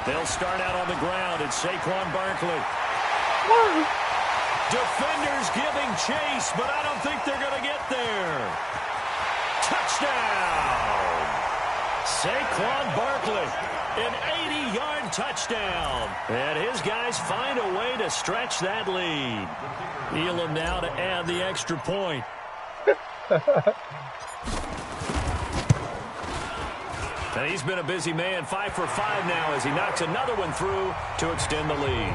They'll start out on the ground. It's Saquon Barkley. Defenders giving chase, but I don't think they're going to get there. Touchdown! Saquon Barkley, an 80-yard touchdown. And his guys find a way to stretch that lead. Elam now to add the extra point. And he's been a busy man, 5 for 5 now as he knocks another one through to extend the lead.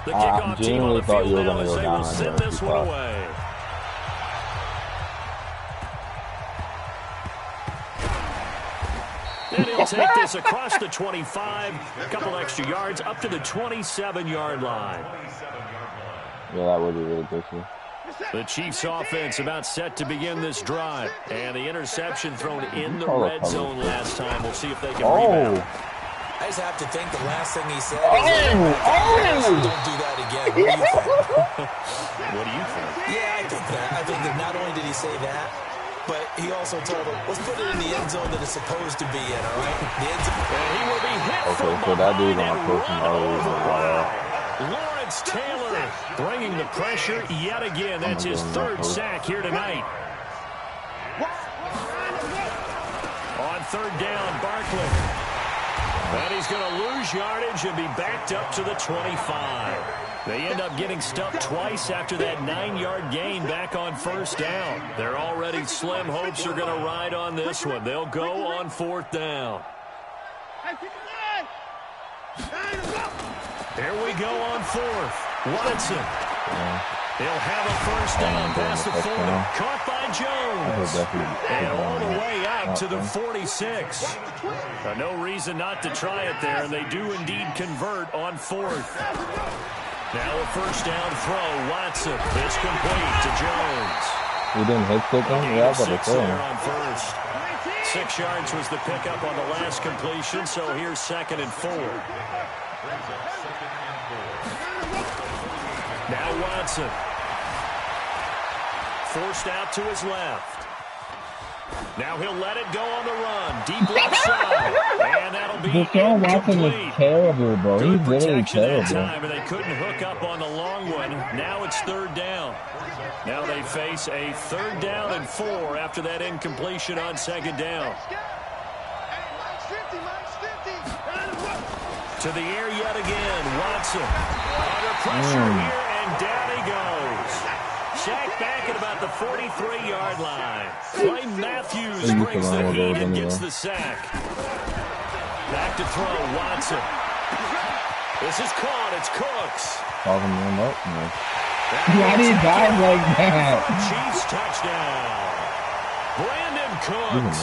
The kickoff team on the field now as they will send this one away. And he'll take this across the 25, a couple extra yards, up to the 27-yard line. Yeah, that would be really good too. The Chiefs offense about set to begin this drive. And the interception thrown in the red zone last time. We'll see if they can rebound. I just have to think the last thing he said is, don't do that again. What do you think? What do you think? Yeah, I think that. I think that not only did he say that, but he also told him, let's put it in the end zone that it's supposed to be in, all right? The end zone. And he will be hit Okay, from so that dude's behind on a person already. Lawrence Taylor bringing the pressure yet again. That's his third sack here tonight. On third down, Barkley. And he's going to lose yardage and be backed up to the 25. They end up getting stuffed twice after that 9-yard gain back on first down. Their already slim hopes are going to ride on this one. They'll go on fourth down. Here we go on fourth. Watson. He'll have a first down past the 40. Caught by Jones. And all the way out to the 46. No reason not to try it there, and they do indeed convert on fourth. Now a first down throw. Watson is complete to Jones. He didn't hit pick him? Yeah, but it's there on first. 6 yards was the pickup on the last completion, so here's 2nd and 4. Now Watson. Forced out to his left. Now he'll let it go on the run. Deep left side. And that'll be Deshaun Watson is terrible, bro. Good He's literally protection that terrible. time, and they couldn't hook up on the long one. Now it's third down. Now they face a 3rd down and 4 after that incompletion on 2nd down. To the air yet again. Watson under pressure here, and down he goes. Sacked back at about the 43-yard line. Clay Matthews brings the heat and gets the sack. Back to throw, Watson. This is caught. It's Cooks. Why did he dive like that? Chiefs touchdown. Brandon Cooks,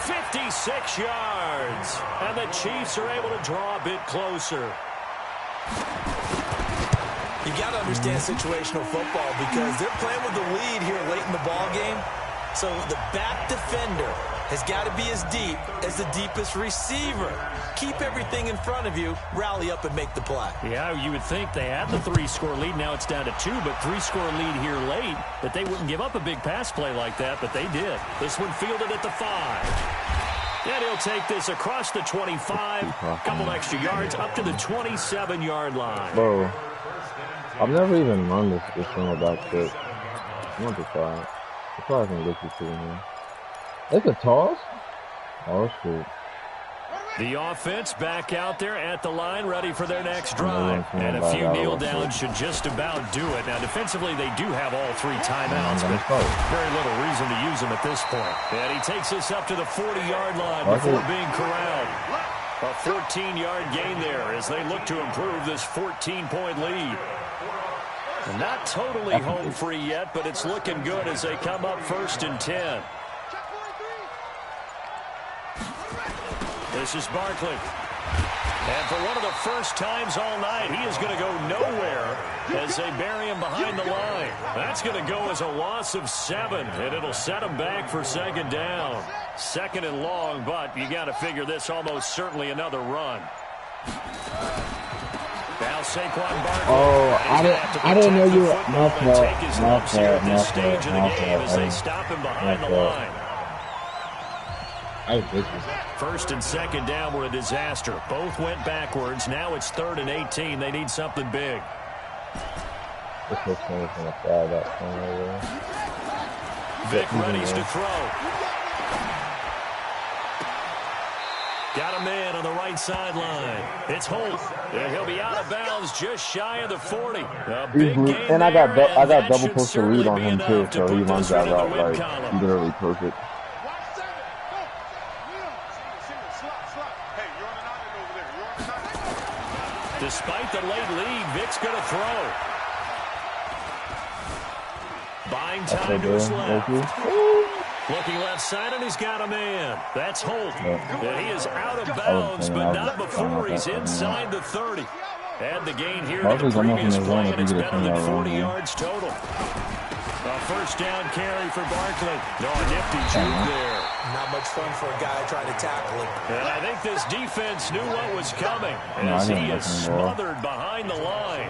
56 yards. And the Chiefs are able to draw a bit closer. You got to understand situational football because they're playing with the lead here late in the ball game. So the back defender has got to be as deep as the deepest receiver. Keep everything in front of you, rally up and make the play. Yeah, you would think they had the 3-score lead. Now it's down to 2, but 3-score lead here late. That they wouldn't give up a big pass play like that, but they did. This one fielded at the 5. And he'll take this across the 25. Couple extra yards up to the 27-yard line. Bro, I've never even run this thing about quick. I want to try it. I probably can get you to here. It's a toss? Oh, shoot. The offense back out there at the line, ready for their next drive. And a few kneel downs should just about do it. Now, defensively, they do have all 3 timeouts, but very little reason to use them at this point. And he takes this up to the 40-yard line before being corralled. A 14-yard gain there as they look to improve this 14-point lead. Not totally home free yet, but it's looking good as they come up 1st and 10. This is Barkley. And for one of the first times all night, he is going to go nowhere as they bury him behind the line. That's going to go as a loss of 7, and it'll set him back for 2nd down. 2nd and long, but you got to figure this almost certainly another run. Now Saquon Barkley. Oh, I didn't know you were. My fault. This stage of the game as they stop him behind the line. First and 2nd down were a disaster. Both went backwards. Now it's 3rd and 18. They need something big. Vic readies to throw. Got a man on the right sideline. It's Holt. He'll be out of bounds just shy of the 40. A big gain and I got there, and double should push the lead on certainly be him too, enough to so he put runs this one that in the route win like column. literally perfect. Despite the late lead, Vic's going to throw. Buying time to his left. Looking left side, and he's got a man. That's Holt. And he is out of bounds, but not before he's inside the 30. Add the gain here to the previous play, and it's better than 40 yards total. A first down carry for Barkley. No, nifty juke there. Not much fun for a guy trying to tackle him. And I think this defense knew what was coming as he is smothered behind the line.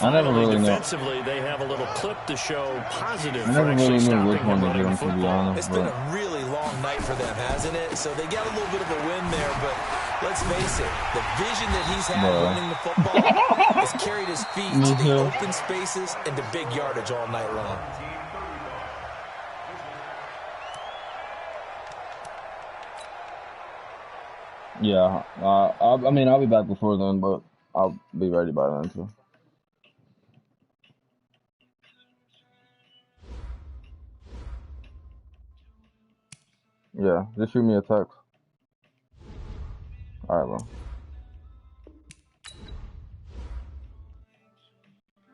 I never really knew. Defensively, they have a little clip to show positive I for never actually really knew stopping which one him to get running him, to be football. honest. It's been a really long night for them, hasn't it? So they got a little bit of a win there, but let's face it, the vision that he's had running the football has carried his feet to the open spaces and to big yardage all night long. Yeah, I mean, I'll be back before then, but I'll be ready by then too. Yeah, just shoot me a text. All right, bro.